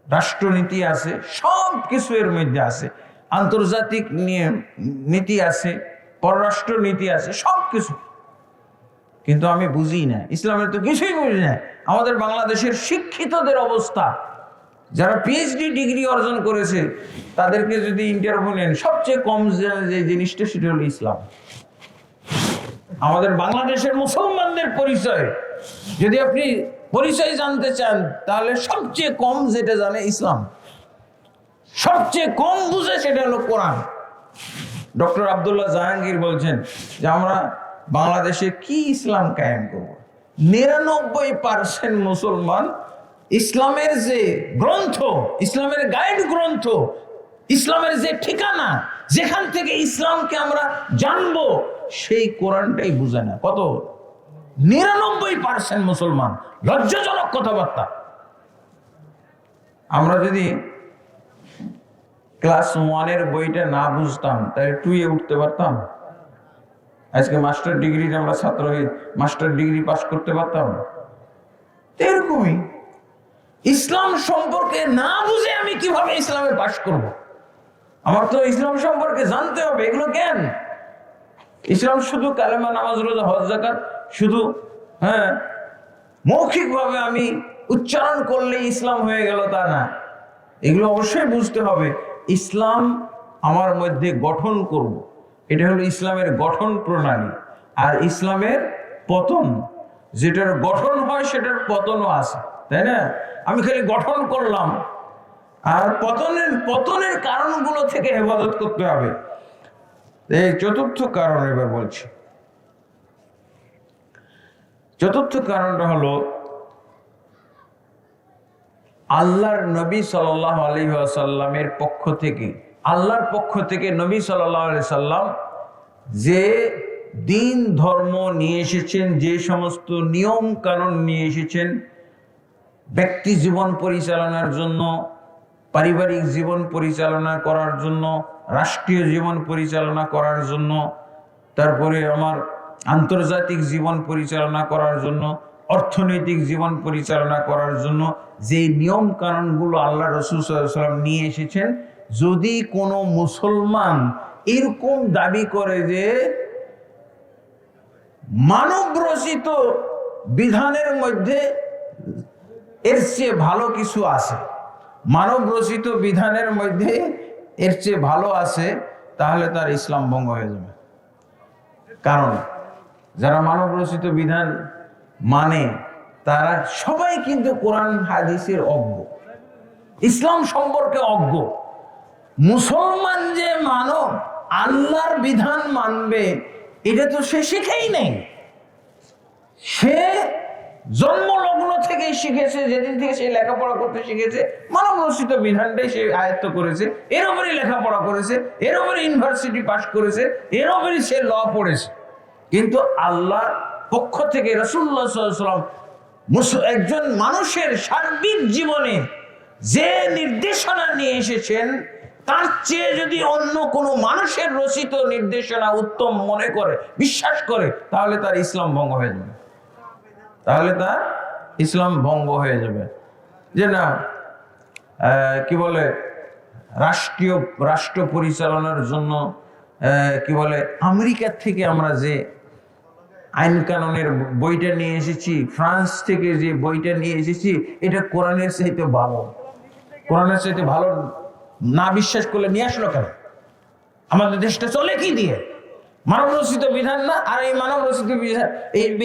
রাষ্ট্রনীতি আছে, সব কিছু এর মধ্যে আছে। আন্তর্জাতিক নীতি আছে, পররাষ্ট্র নীতি আছে, সব কিছু। কিন্তু আমি বুঝি না, ইসলামের তো কিছুই বুঝি না। আমাদের বাংলাদেশের শিক্ষিতদের অবস্থা, যারা পিএইচডি ডিগ্রি অর্জন করেছে, তাদেরকে যদি ইন্টারভিউ নেন, সবচেয়ে কম যে জিনিসটা সেটা হলো ইসলাম। আমাদের বাংলাদেশের মুসলমানদের পরিচয় যদি আপনি পরিচয় জানতে চান, তাহলে সবচেয়ে কম যেটা জানে ইসলাম, সবচেয়ে কম বুঝে সেটা হলো কোরআন। ডক্টর আব্দুল্লাহ জাহাঙ্গীর বলছেন যে আমরা বাংলাদেশে কি ইসলাম কায়েম করব? 99% মুসলমান ইসলামের যে গ্রন্থ, ইসলামের গাইড গ্রন্থ, ইসলামের যে ঠিকানা, যেখান থেকে ইসলামকে আমরা জানবো, সেই কোরআনটাই বুঝে না। কত? 99% মুসলমান। লজ্জাজনক কথাবার্তা। আমরা যদি ক্লাস 1-এর বইটা না বুঝতাম, তাহলে 2-এ উঠতে পারতাম? আজকে মাস্টার ডিগ্রির আমরা ছাত্র হয়ে মাস্টার ডিগ্রি পাস করতে পারতাম? এরকমই ইসলাম সম্পর্কে না বুঝে আমি কিভাবে ইসলামে পাস করব? আমার তো ইসলাম সম্পর্কে জানতে হবে। এগুলো জ্ঞান। ইসলাম শুধু কালেমা, নামাজ, রোজা, হজ, যাকাত শুধু মৌখিকভাবে আমি উচ্চারণ করলে ইসলাম হয়ে গেল তা না। এগুলো অবশ্যই বুঝতে হবে। ইসলাম আমার মধ্যে গঠন করব, এটা হলো ইসলামের গঠন প্রণালী। আর ইসলামের পতন, যেটার গঠন হয় সেটার পতনও আছে, তাই না? আমি খালি গঠন করলাম, আর পতনের কারণগুলো থেকে হেফাজত করতে হবে। এই চতুর্থ কারণ এবার বলছি। চতুর্থ কারণটা হলো আল্লাহর নবী সাল্লাল্লাহু আলাইহি ওয়াসাল্লামের পক্ষ থেকে, আল্লাহর পক্ষ থেকে নবী সাল্লাল্লাহু আলাইহি সাল্লাম যে দিন ধর্ম নিয়ে এসেছেন, যে সমস্ত নিয়ম কানুন নিয়ে এসেছেন ব্যক্তি জীবন পরিচালনার জন্য, পারিবারিক জীবন পরিচালনা করার জন্য, রাষ্ট্রীয় জীবন পরিচালনা করার জন্য, তারপরে আমার আন্তর্জাতিক জীবন পরিচালনা করার জন্য, অর্থনৈতিক জীবন পরিচালনা করার জন্য যে নিয়ম কানুনগুলো আল্লাহ রাসূল সাল্লাল্লাহু আলাইহি ওয়াসাল্লাম নিয়ে এসেছেন, যদি কোনো মুসলমান এরকম দাবি করে যে মানব রচিত বিধানের মধ্যে এর চেয়ে ভালো কিছু আছে, মানব রচিত বিধানের মধ্যে এর চেয়ে ভালো আছে, তাহলে তার ইসলাম ভঙ্গ হয়ে যাবে। কারণ যারা মানব রচিত বিধান মানে তারা সবাই কিন্তু কোরআন হাদিসের অজ্ঞ, ইসলাম সম্পর্কে অজ্ঞ। মুসলমান যে মানব আল্লাহর বিধান মানবে, এটা তো সে শিখেই নেই। সে জন্মলগ্ন থেকে শিখেছে, যেদিন থেকে সে লেখাপড়া করতে শিখেছে, মানব রচিত বিধানটাই সে আয়ত্ত করেছে, এর উপরই লেখাপড়া করেছে, এর উপরে ইউনিভার্সিটি পাস করেছে, এর উপরই সে ল পড়েছে। কিন্তু আল্লাহর পক্ষ থেকে রাসূলুল্লাহ সাল্লাল্লাহু আলাইহি ওয়াসাল্লাম একজন মানুষের সার্বিক জীবনে যে নির্দেশনা নিয়ে এসেছেন, তার চেয়ে যদি অন্য কোনো মানুষের রচিত নির্দেশনা উত্তম মনে করে, বিশ্বাস করে, তাহলে তার ইসলাম ভঙ্গ হয়ে যাবে। তাহলে তার ইসলাম ভঙ্গ হয়ে যাবে। যে না, কি বলে, রাষ্ট্র পরিচালনার জন্য কি বলে, আমেরিকার থেকে আমরা যে আইন কানুনের বইটা নিয়ে এসেছি, ফ্রান্স থেকে যে বইটা নিয়ে এসেছি, এটা কোরআনের চাইতে ভালো। কোরআনের চাইতে ভালো না বিশ্বাস করলে নিয়ে আসলো কেন? আমাদের দেশটা চলে কি দিয়ে? মানব রচিত বিধান না? আর এই মানব রচিত বিধান,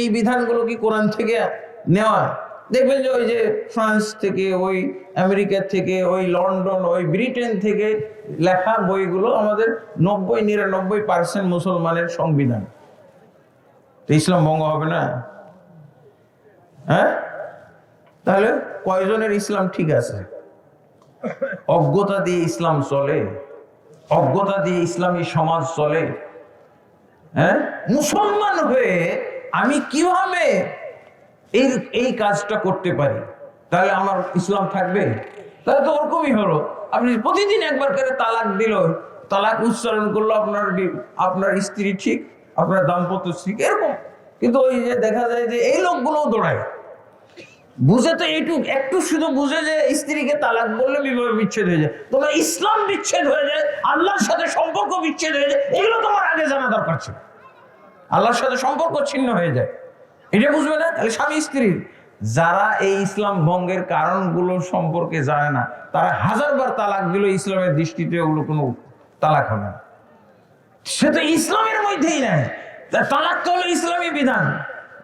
এই বিধানগুলো কি কোরআন থেকে নেওয়া? দেখবেন যে ওই যে ফ্রান্স থেকে, ওই আমেরিকা থেকে, ওই লন্ডন, ওই ব্রিটেন থেকে লেখা বইগুলো আমাদের 90-99% মুসলমানের সংবিধান। তো ইসলাম ভঙ্গ হবে না? হ্যাঁ, তাহলে কয়জনের ইসলাম ঠিক আছে? অজ্ঞতা দিয়ে ইসলাম চলে, অজ্ঞতা দিয়ে ইসলামী সমাজ চলে। হ্যাঁ, মুসলমান হয়ে আমি কিভাবে এই কাজটা করতে পারি? তাহলে আমার ইসলাম থাকবে? তাহলে তো ওরকমই হলো, আপনি প্রতিদিন একবার করে তালাক দিল, তালাক উচ্চারণ করলো, আপনার স্ত্রী ঠিক, আপনার দাম্পত্য ঠিক, এরকম। কিন্তু ওই যে দেখা যায় যে এই লোকগুলোও দৌড়ায়, বুঝে তো একটু শুধু বুঝে যে স্ত্রীকে তালাক বললে বিবাহ বিচ্ছেদ হয়ে যায়, তোমার ইসলাম বিচ্ছেদ হয়ে যায়, আল্লাহর সাথে সম্পর্ক বিচ্ছেদ হয়ে যায়, এগুলো তোমার আগে জানা দরকার ছিল। আল্লাহর সাথে সম্পর্ক ছিন্ন হয়ে যায়, এটা বুঝবে না? তাহলে স্বামী স্ত্রীর, যারা এই ইসলাম ভঙ্গের কারণগুলো সম্পর্কে জানে না, তারা হাজারবার তালাক দিল, ইসলামের দৃষ্টিতে ওগুলো কোনো তালাক হবে না। সে তো ইসলামের মধ্যেই নাই, তালাক তো হলো ইসলামী বিধান,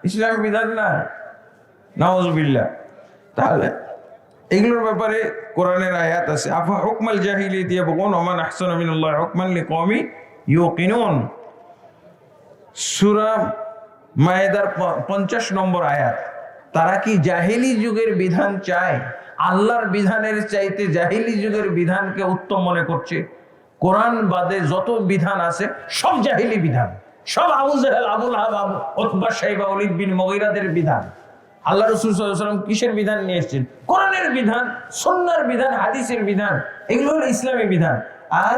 ইসলামী বিধান না। নাউযুবিল্লাহ। তাহলে এগুলোর ব্যাপারে কোরআনের আয়াত আছে, আফা হুকমাল জাহিলিয়াতি ইয়াবগুন ওয়া মান আহসানু মিনাল্লাহি হুকমান লিকওমি ইউকিনুন। সূরা মায়েদার 50 নম্বর আয়াত। তারা কি জাহিলি যুগের বিধান চায়? আল্লাহর বিধানের চাইতে জাহিলি যুগের বিধানকে উত্তম মনে করছে। কোরআন বাদে যত বিধান আছে সব জাহিলি বিধান, সব আবু জাহেল, আবুল আহাব, উতবা, শাইবা, ওয়ালিদ বিন মুগীরাদের বিধান। আল্লাহ রাসূল সাল্লাল্লাহু আলাইহি ওয়াসাল্লাম কিসের বিধান নিয়ে এসেছেন? কোরআনের বিধান, সুন্নাহর বিধান, হাদিসের বিধান, এগুলো হলো ইসলামী বিধান। আর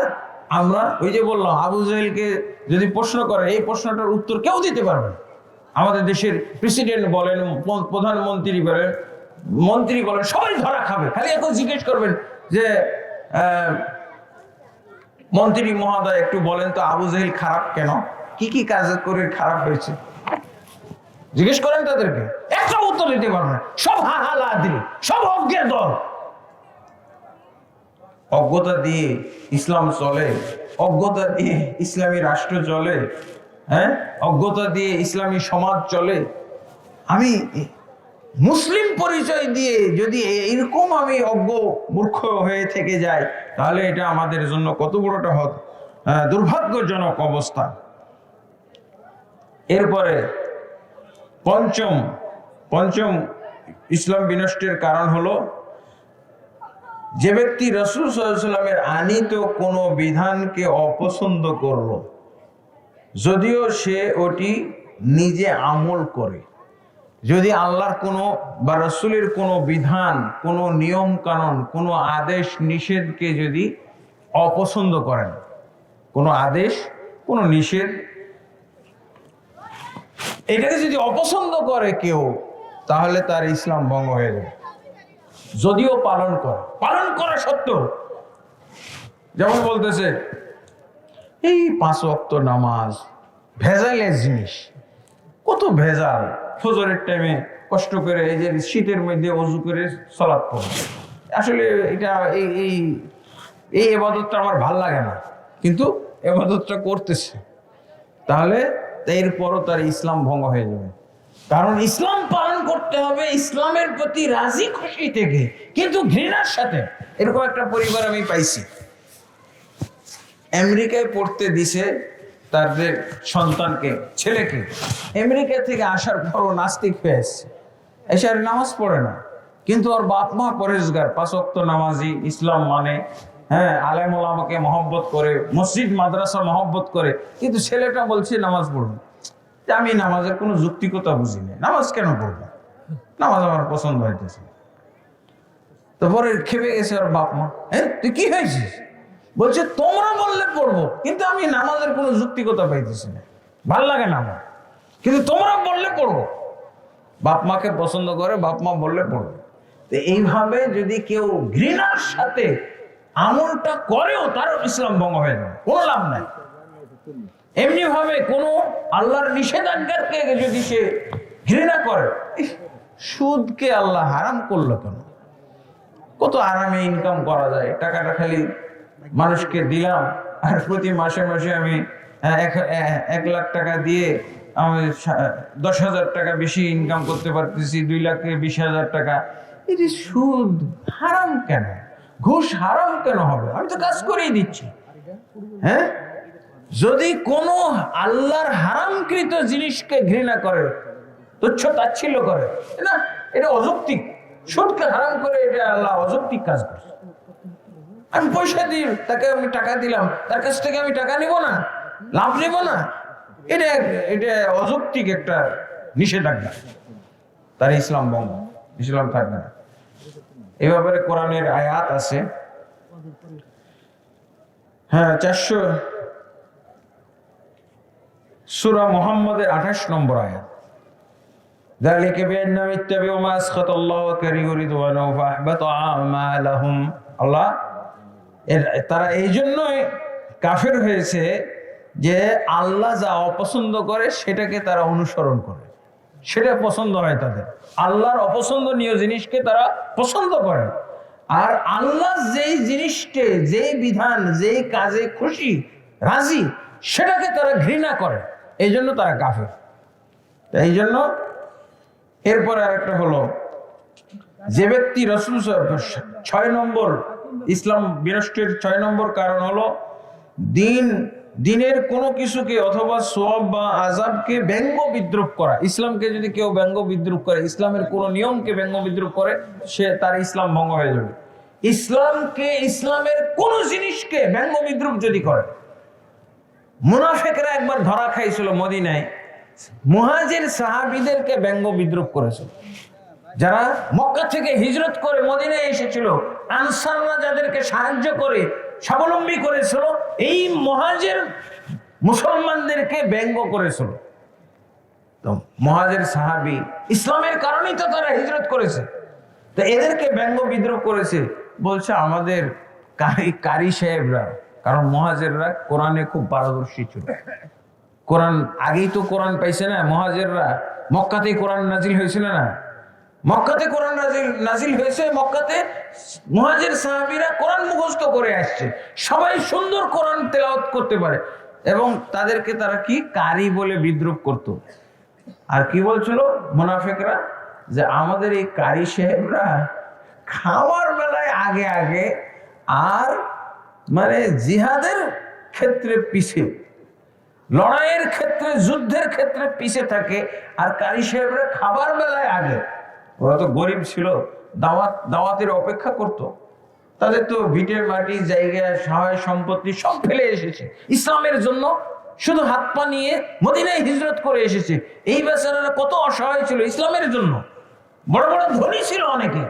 আমরা ওই যে বললাম, আবু জাহেলকে যদি প্রশ্ন করে, এই প্রশ্নটার উত্তর কেউ দিতে পারবে না। আমাদের দেশের প্রেসিডেন্ট বলেন, প্রধানমন্ত্রী বলেন, মন্ত্রী বলেন, সবাই ধরা খাবে। খালি এখন জিজ্ঞেস করবেন যে মন্ত্রী মহোদয় একটু বলেন তো আবু জাহেল খারাপ কেন, কি কি কাজ করে খারাপ হয়েছে, জিজ্ঞেস করেন তাদেরকে, একটা উত্তর দিতে পারবে না। সব হাহালা দিল, সব অজ্ঞের দল। অজ্ঞতা দিয়ে ইসলাম চলে, অজ্ঞতা দিয়ে ইসলামী রাষ্ট্র চলে, হ্যাঁ, অজ্ঞতা দিয়ে ইসলামী সমাজ চলে। আমি মুসলিম পরিচয় দিয়ে যদি এরকম আমি অজ্ঞ মূর্খ হয়ে থেকে যাই, তাহলে এটা আমাদের জন্য কত বড়টা দুর্ভাগ্যজনক অবস্থা। এরপরে পঞ্চম ইসলাম বিনষ্টের কারণ হলো, যে ব্যক্তি রাসূল সাল্লাল্লাহু আলাইহি ওয়াসাল্লামের আনিত কোনো বিধানকে অপছন্দ করলো, যদিও সে ওটি নিজে আমল করে। যদি আল্লাহর কোনো বা রাসূলের কোনো বিধান, কোনো নিয়ম কানুন, কোনো আদেশ নিষেধকে যদি অপছন্দ করেন, কোনো আদেশ, কোনো নিষেধ, এটাকে যদি অপছন্দ করে কেউ, তাহলে তার ইসলাম ভঙ্গ হয়ে যাবে। যদিও পালন করা সত্ত্বেও, যেমন বলতেছে এই 5 ওয়াক্ত নামাজ ভেজালের জিনিস, কত ভেজাল। ফজরের টাইমে কষ্ট করে এই যে শীতের মধ্যে ওযু করে সালাত পড়ে, আসলে এটা এই ইবাদতটা আমার ভাল লাগে না, কিন্তু ইবাদতটা করতেছে, তাহলে এরপরও তার ইসলাম ভঙ্গ হয়ে যাবে। কারণ ইসলাম পালন করতে হবে ইসলামের প্রতি রাজি খুশি থেকে, কিন্তু ঘৃণার সাথে। এরকম একটা পরিবার আমি পাইছি, আমেরিকায় পড়তে দিছে তাদের সন্তানকে, ছেলেকে। আমেরিকা থেকে আসার পরও নাস্তিক হয়ে এসছে, এসে আর নামাজ পড়ে না, কিন্তু ওর বাপ মা পরেশগার, 5 ওয়াক্ত নামাজি, ইসলাম মানে, হ্যাঁ, আলেম ওলামাকে মহব্বত করে, মসজিদ মাদ্রাসা মহব্বত করে, কিন্তু ছেলেটা বলছে নামাজ পড়বে। আমি নামাজের কোনো যুক্তিকতা বুঝি না, নামাজ কেন পড়বে? নামাজ আমার পছন্দ হইতেছে। তারপরে খেপে গেছে ওর বাপ মা, হ্যাঁ তুই কি হয়েছিস? বলছে তোমরা বললে পড়বো, কিন্তু আমি নামাজের কোনো যুক্তিকতা পাইতেছি না, ভাল লাগে না আমার, কিন্তু তোমরা বললে পড়বো। বাপ মাকে পছন্দ করে, বাপ মা বললে পড়বে। তো এইভাবে যদি কেউ ঘৃণার সাথে আমলটা করেও তারও ইসলাম ভঙ্গ হয়ে যাবে, কোনো লাভ নাই। এমনি ভাবে কোনো আল্লাহর নিষেধাজ্ঞাকে যদি সে ঘৃণা করে, সুদকে আল্লাহ হারাম করলো কেন? কত আরামে ইনকাম করা যায়, টাকাটা খালি মানুষকে দিলাম আর প্রতি মাসে মাসে আমি 1 লাখ টাকা দিয়ে আমি 10,000 টাকা বেশি ইনকাম করতে পারতেছি, 2,20,000 টাকা। এটি সুদ হারাম কেন? ঘুষ হারাম কেন হবে? আমি তো কাজ করেই দিচ্ছি। হ্যাঁ, যদি কোনো আল্লাহর হারামকৃত জিনিসকে ঘৃণা করে, তুচ্ছ তাচ্ছিল্য করে, না এটা অযৌক্তিক, সুদকে হারাম করে এটা আল্লাহ অযৌক্তিক কাজ করছে। আমি পয়সা দিই, তাকে আমি টাকা দিলাম, তার কাছ থেকে আমি টাকা নিব না, লাভ নিব না, এটা অযৌক্তিক একটা নিষেধাজ্ঞা, তার ইসলাম ভঙ্গ, ইসলাম থাকবে না। এ ব্যাপারে কোরআনের আয়াত আছে, হ্যাঁ 400 সূরা মুহাম্মদের 28 নম্বর আয়াত। যালিকা বিআন্নাহুম ইত্তাবিউ মা আসখাতাল্লাহু ওয়া কারিহু রিদওয়ানাহু ফাহবাতা আমালুহুম। আল্লাহ তারা এই জন্যই কাফের হয়েছে যে আল্লাহ যা অপছন্দ করে সেটাকে তারা অনুসরণ করে, সেটা পছন্দ হয় তাদের। আল্লাহর অপছন্দনীয় জিনিসকে তারা পছন্দ করে, আর আল্লাহ যেই জিনিসকে, যেই বিধান, যেই কাজে খুশি রাজি, সেটাকে তারা ঘৃণা করে, এই জন্য তারা কাফের। এই জন্য এরপরে আরেকটা হলো, যে ব্যক্তি রাসূল 6 নম্বর ইসলাম বিনষ্টের 6 নম্বর কারণ হলো দিনের কোনো কিছুকে অথবা সওয়াব বা আযাবকে ব্যঙ্গ বিদ্রুপ করা। ইসলামকে যদি কেউ ব্যঙ্গ বিদ্রুপ করে, ইসলামের কোনো নিয়মকে ব্যঙ্গ বিদ্রুপ করে, সে তার ইসলাম ভঙ্গ হয়ে যাবে। ইসলামকে, ইসলামের কোন জিনিসকে ব্যঙ্গ বিদ্রুপ যদি করে, মুনাফিকরা একবার ধরা খাইছিল মদিনায়, মুহাজির সাহাবীদেরকে ব্যঙ্গ বিদ্রুপ করেছিল। যারা মক্কা থেকে হিজরত করে মদিনায় এসেছিল, আনসাররা যাদেরকে সাহায্য করে স্বাবলম্বী করেছিল, এই মুহাজির মুসলমানদেরকে ব্যঙ্গ করেছিল। তো মুহাজির সাহাবী, ইসলামের কারণেই তো তারা হিজরত করেছে, তো এদেরকে ব্যঙ্গ বিদ্রুপ করেছে। বলছে আমাদের কারি সাহেবরা, কারণ মুহাজিররা কোরআনে খুব পারদর্শী ছিল, কোরআন আগেই তো কোরআন পাইছে না, মুহাজিররা মক্কাতেই কোরআন নাজিল হয়েছিল না, মক্কাতে কোরআন নাজিল হয়েছে, মক্কাতে মুহাজির সাহাবীরা কোরআন মুখস্থ করে আসছে, সবাই সুন্দর কোরআন তেলাওয়াত করতে পারে, এবং তাদেরকে তারা কি কারি বলে বিদ্রুপ করত। আর কি বলছিল মুনাফিকরা, যে আমাদের এই কারি সাহেবরা খাওয়ার বেলায় আগে আগে, আর মানে জিহাদের ক্ষেত্রে পিছে, লড়াইয়ের ক্ষেত্রে, যুদ্ধের ক্ষেত্রে পিছে থাকে, আর কারি সাহেবরা খাবার বেলায় আগে। ওরা তো গরিব ছিল, দাওয়াতের অপেক্ষা করত, তাদের তো ভিটে মাটি, জায়গা, সহায় সম্পত্তি সব ফেলে এসেছে ইসলামের জন্য, শুধু হাত পা নিয়ে মদিনায় হিজরত করে এসেছে। এই বেচারারা কত অসহায় ছিল ইসলামের জন্য। বড় বড় ধনী ছিল, অনেকে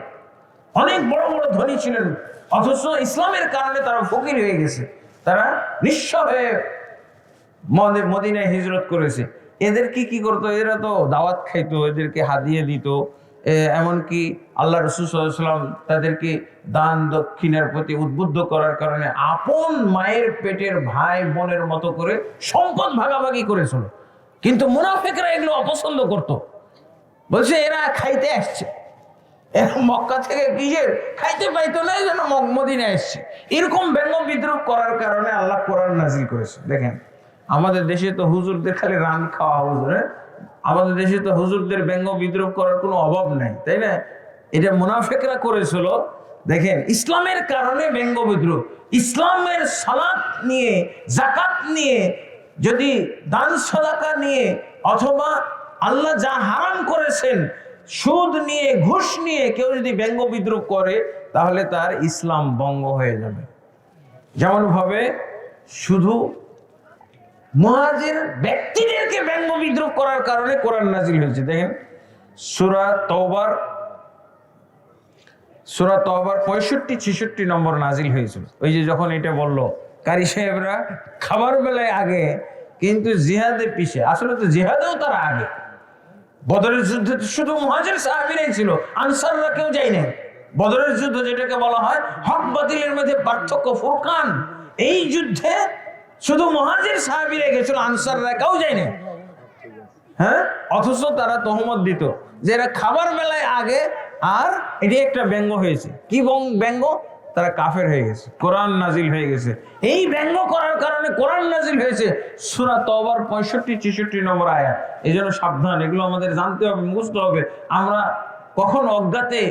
অনেক বড় বড় ধনী ছিলেন, অথচ ইসলামের কারণে তারা ফকির হয়ে গেছে, তারা নিঃস্ব হয়ে মদিনায় হিজরত করেছে। এদেরকে কি করতো? এরা তো দাওয়াত খাইতো, এদেরকে হাদিয়া দিত, এমনকি আল্লাহ রাসূল সাল্লাল্লাহু আলাইহি ওয়াসাল্লাম তাদেরকে দান দক্ষিণার প্রতি উদ্বুদ্ধ করার কারণে আপন মায়ের পেটের ভাই বোনের মতো করে সম্পদ ভাগাভাগি করেছিল। কিন্তু মুনাফিকরা এগুলো অপছন্দ করত, বলছে এরা খাইতে আসছে, এরা মক্কা থেকে কিসের খাইতে পাইতো না, যেন মদিনায় আসছে। এরকম ব্যঙ্গ বিদ্রুপ করার কারণে আল্লাহ কোরআন নাজিল করেছে। দেখেন আমাদের দেশে তো হুজুরদের খালি রান খাওয়া, হুজুর, আমাদের দেশে তো হুজুরদের ব্যঙ্গ বিদ্রুপ করার কোনো অভাব নাই, তাই না? এটা মুনাফিকরা করেছিল। দেখেন ইসলামের কারণে ব্যঙ্গ বিদ্রুপ, ইসলামের সালাত নিয়ে, যাকাত নিয়ে, যদি দান সাদাকা নিয়ে, অথবা আল্লাহ যা হারাম করেছেন সুদ নিয়ে, ঘুষ নিয়ে কেউ যদি ব্যঙ্গ বিদ্রুপ করে, তাহলে তার ইসলাম ভঙ্গ হয়ে যাবে। যেমন ভাবে শুধু মুহাজির ব্যক্তিদেরকে ব্যঙ্গ বিদ্রুপ করার কারণে কোরআন নাজিল হয়েছে। দেখেন সূরা তওবার 65-66 নম্বর নাজিল হয়েছিল। ওই যে যখন এটা বললো কারি সাহেবরা খাবার বেলায় আগে কিন্তু জিহাদে পিছে, আসলে তো জিহাদেও তারা আগে। বদরের যুদ্ধে শুধু মুহাজির সাহাবীরাই ছিল, আনসাররা কেউ যায় নাই। বদরের যুদ্ধ যেটাকে বলা হয় হক বাতিলের মধ্যে পার্থক্য, ফুরকান, এই যুদ্ধে শুধু মুহাজির সাহাবীরাই গেছিল, আনসাররা কেউ যায় নাই। হ্যাঁ, অথচ তারা তহমত দিত যে এরা খাবার বেলায় আগে। আর এটি একটা ব্যঙ্গ হয়েছে। কি ব্যঙ্গ? তারা কাফের হয়ে গেছে, কোরআন নাজিল হয়ে গেছে। এই ব্যঙ্গ করার কারণে কোরআন নাজিল হয়েছে সূরা তওবার 65-66 নম্বর আয়াত। এই জন্য সাবধান, এগুলো আমাদের জানতে হবে, বুঝতে হবে। আমরা কখন অজ্ঞাতে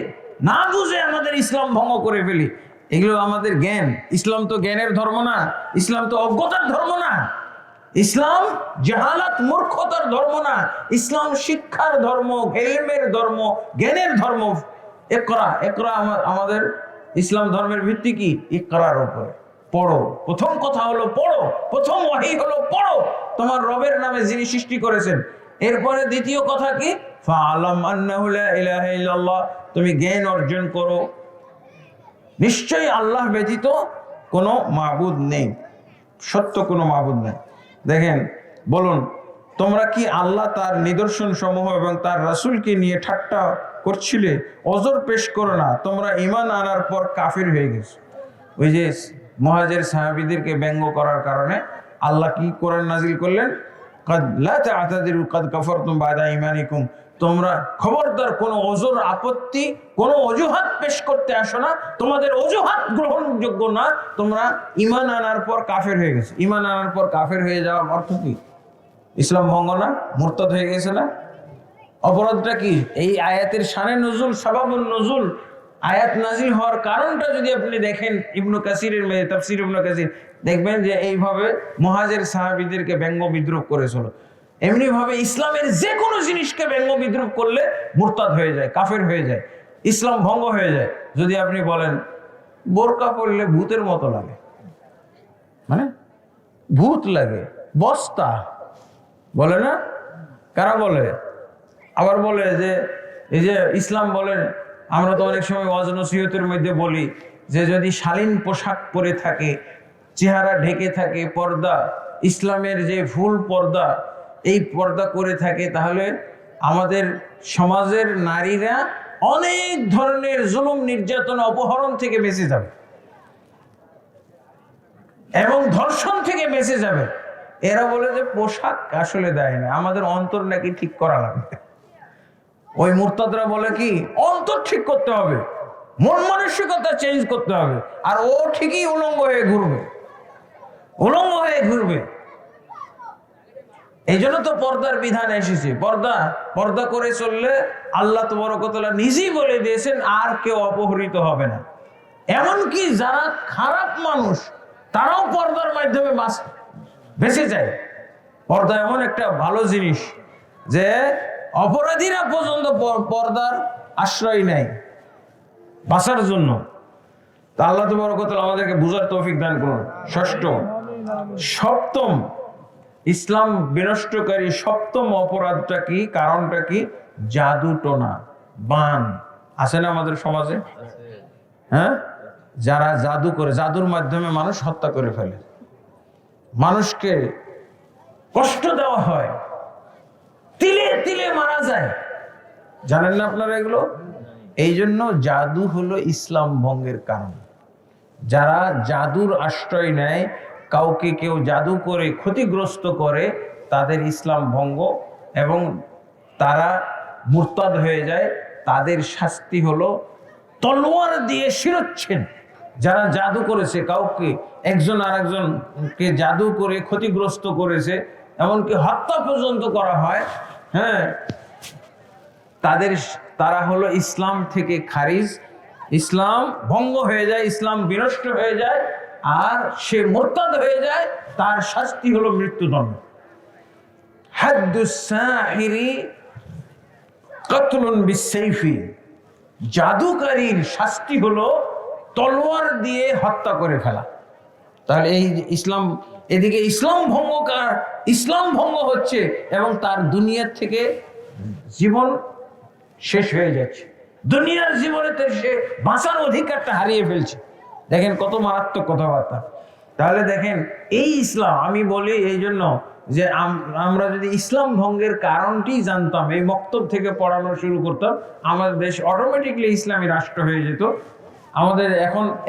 না বুঝে আমাদের ইসলাম ভঙ্গ করে ফেলি। এগুলো আমাদের জ্ঞান। ইসলাম তো জ্ঞানের ধর্ম না, ইসলাম তো অজ্ঞতার ধর্ম না, ইসলাম জাহালাত মূর্খতার ধর্ম না, ইসলাম শিক্ষার ধর্ম, ইলমের ধর্ম, জ্ঞানের ধর্ম। ইকরা আমাদের ইসলাম ধর্মের ভিত্তি কি? ইকরার উপরে। পড়ো, প্রথম কথা হলো পড়ো, প্রথম ওহী হলো পড়ো তোমার রবের নামে যিনি সৃষ্টি করেছেন। এরপরে দ্বিতীয় কথা কি? ফাআলাম আন্নাহু লা ইলাহা ইল্লাল্লাহ, তুমি জ্ঞান অর্জন করো নিশ্চয়ই আল্লাহ ব্যতীত কোনো মাবুদ নেই, সত্য কোনো মাবুদ নেই। দেখেন, বলুন তোমরা কি আল্লাহ তার নিদর্শন সমূহ এবং তার রাসূলকে নিয়ে ঠাট্টা করছিলে? ওজর পেশ করো না, তোমরা ঈমান আনার পর কাফির হয়ে গেছো। ওই যে মুহাজির সাহাবীদেরকে ব্যঙ্গ করার কারণে আল্লাহ কি কোরআন নাজিল করলেন? কাদ লা তা'তাযিরু কাদ কাফারতুম বা'দা ঈমানিকুম, তোমরা খবরদার কোনো ওজর, আপত্তি, কোনো অজুহাত পেশ করতে আসো না, তোমাদের অজুহাত গ্রহণযোগ্য না, তোমরা ঈমান আনার পর কাফের হয়ে গেছো। ঈমান আনার পর কাফের হয়ে যাওয়ার অর্থ কি? ইসলাম ভঙ্গ না, মুরতাদ হয়ে গেছে না? অপরাধটা কি? এই আয়াতের শানে নজুল, সাবাবুন নজুল, আয়াত নাজিল হওয়ার কারণটা যদি আপনি দেখেন ইবনে কাসিরের তাফসীর ইবনে কাসির, দেখবেন যে এইভাবে মুহাজির সাহাবীদেরকে ব্যঙ্গ বিদ্রুপ করেছিল। এমনি ভাবে ইসলামের যে কোনো জিনিসকে ব্যঙ্গ বিদ্রুপ করলে মুরতাদ হয়ে যায়, কাফের হয়ে যায়, ইসলাম ভঙ্গ হয়ে যায়। যদি আপনি বলেন বোরকা পরলে ভূতের মতো লাগে, মানে ভূত লাগে, বস্তা বলে না, কারা বলে? আবার বলে যে এই যে ইসলাম বলেন, আমরা তো অনেক সময় ওয়াজ নসিহতের মধ্যে বলি যে যদি শালীন পোশাক পরে থাকে, চেহারা ঢেকে থাকে, পর্দা, ইসলামের যে ফুল পর্দা, এই পর্দা করে থাকে, তাহলে আমাদের সমাজের নারীরা অনেক ধরনের জুলুম, নির্যাতন, অপহরণ থেকে বেঁচে যাবে এবং ধর্ষণ থেকে বেঁচে যাবে। এরা বলে যে পোশাক আসলে দেয় না, আমাদের অন্তর নাকি ঠিক করা লাগবে। ওই মুরতাদরা বলে কি অন্তর ঠিক করতে হবে, মন মানসিকতা চেঞ্জ করতে হবে, আর ও ঠিকই উলঙ্গ হয়ে ঘুরবে, উলঙ্গ হয়ে ঘুরবে। এই জন্য তো পর্দার বিধান এসেছে। পর্দা করে চললে আল্লাহ তাবারক ওয়া তাআলা নিজেই বলে দিয়েছেন আর কেউ অপহরিত হবে না। এমনকি যারা খারাপ মানুষ তারাও পর্দার মাধ্যমে বেঁচে যায়। পর্দা এমন একটা ভালো জিনিস যে অপরাধীরা পর্যন্ত পর্দার আশ্রয় নেয় বাঁচার জন্য। তা আল্লাহ তাবারক ওয়া তাআলা আমাদেরকে বুঝার তৌফিক দান করুন। সপ্তম ইসলাম বিনষ্টকারী সপ্তম অপরাধটা কি, কারণটা কি? জাদু টোনা, বান আছে না আমাদের সমাজে? হ্যাঁ, যারা জাদু করে, জাদুর মাধ্যমে মানুষ হত্যা করে ফেলে, মানুষকে কষ্ট দেওয়া হয়, তিলে তিলে মারা যায়। জানেন না আপনারা এগুলো? এই জন্য জাদু হলো ইসলাম ভঙ্গের কারণ। যারা জাদুর আশ্রয় নেয়, কাউকে কেউ জাদু করে ক্ষতিগ্রস্ত করে, তাদের ইসলাম ভঙ্গ এবং তারা মুরতাদ হয়ে যায়। তাদের শাস্তি হলো তলোয়ার দিয়ে শিরচ্ছেদ। যারা জাদু করেছে, কাউকে একজন আরেকজনকে জাদু করে ক্ষতিগ্রস্ত করেছে, এমনকি হত্যা পর্যন্ত করা হয়, হ্যাঁ, তারা হলো ইসলাম থেকে খারিজ, ইসলাম ভঙ্গ হয়ে যায়, ইসলাম বিনষ্ট হয়ে যায়, আর সে মুরতাদ হয়ে যায়। তার শাস্তি হলো মৃত্যুদণ্ড। হাদ্দুস সাহিরি কতলুন বিসাইফি, জাদুকারীর শাস্তি হলো তলোয়ার দিয়ে হত্যা করে ফেলা। তাহলে এই ইসলাম, এদিকে ইসলাম ভঙ্গ হচ্ছে এবং তার দুনিয়ার থেকে জীবন শেষ হয়ে যাচ্ছে, দুনিয়ার জীবনেতে সে বাঁচার অধিকারটা হারিয়ে ফেলছে। দেখেন কত মারাত্মক কথাবার্তা। তাহলে দেখেন এই ইসলাম, আমি বলি এই জন্য যে আমরা যদি ইসলাম ভঙ্গের কারণটি জানতাম, এই মক্তব থেকে পড়ানো শুরু করতাম, আমাদের দেশ অটোমেটিকলি ইসলামী রাষ্ট্র হয়ে যেত। আমাদের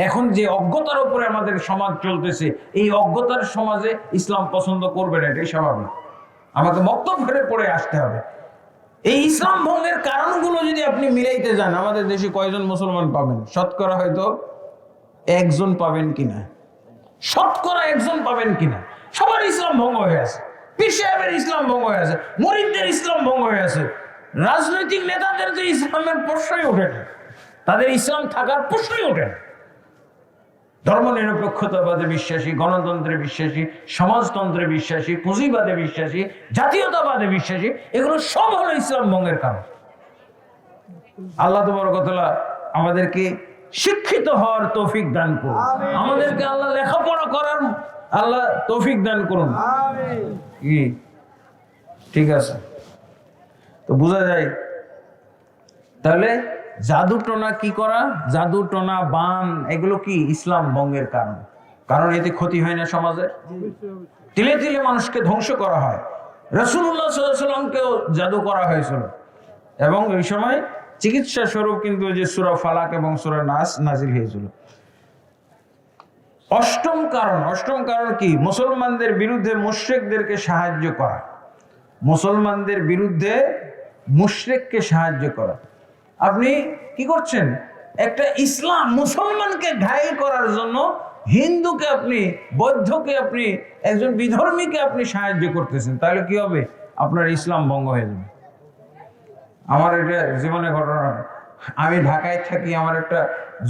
এখন যে অজ্ঞতার উপরে আমাদের সমাজ চলতেছে, এই অজ্ঞতার সমাজে ইসলাম পছন্দ করবে না, এটাই স্বাভাবিক। আমাকে মক্তব ফেরে পড়ে আসতে হবে। এই ইসলাম ভঙ্গের কারণগুলো যদি আপনি মিলাইতে যান, আমাদের দেশে কয়জন মুসলমান পাবেন? শতকরা হয়তো একজন পাবেন কিনা, শতকরা একজন পাবেন কিনা। সবার ইসলাম ভঙ্গ হয়ে আছে, পীর সাহেবের ইসলাম ভঙ্গ হয়ে আছে, মুরিদদের ইসলাম ভঙ্গ হয়ে আছে, রাজনৈতিক নেতাদের যে ইসলামের প্রশ্নই ওঠে না, তাদের ইসলাম থাকার প্রশ্নই ওঠে না। ধর্মনিরপেক্ষতাবাদে বিশ্বাসী, গণতন্ত্রে বিশ্বাসী, সমাজতন্ত্রে বিশ্বাসী, পুঁজিবাদে বিশ্বাসী, জাতীয়তাবাদে বিশ্বাসী, এগুলো সব হলো ইসলাম ভঙ্গের কারণ। আল্লাহ তাবারক ওয়া তাআলা আমাদেরকে শিক্ষিত হওয়ার তৌফিক দান করুন, আমাদেরকে আল্লাহ লেখাপড়া করার আল্লাহ তৌফিক দান করুন। কি ঠিক আছে? তো বোঝা যায় তাহলে জাদু টোনা কি করা, জাদু টোনা বান, এগুলো কি ইসলাম ভঙ্গের কারণ। কারণ এতে ক্ষতি হয় না সমাজের, তিলে তিলে মানুষকে ধ্বংস করা হয়। রাসূলুল্লাহ সাল্লাল্লাহু আলাইহি ওয়াসাল্লামকেও জাদু করা হয়েছিল, এবং এই সময় চিকিৎসা স্বরূপ কিন্তু যে সূরা ফালাক এবং সূরা নাস নাজিল হয়েছিল। অষ্টম কারণ কি? মুসলমানদের বিরুদ্ধে মুশরিকদেরকে সাহায্য করা, মুসলমানদের বিরুদ্ধে মুশরিককে সাহায্য করা। আপনি কি করছেন? একটা ইসলাম মুসলমানকে ঘায়েল করার জন্য হিন্দুকে আপনি, বৌদ্ধকে আপনি, একজন বিধর্মীকে আপনি সাহায্য করতেছেন, তাহলে কি হবে? আপনার ইসলাম ভঙ্গ হয়ে যাবে। আমার এটা জীবনে ঘটনা। আমি ঢাকায় থাকি, আমার একটা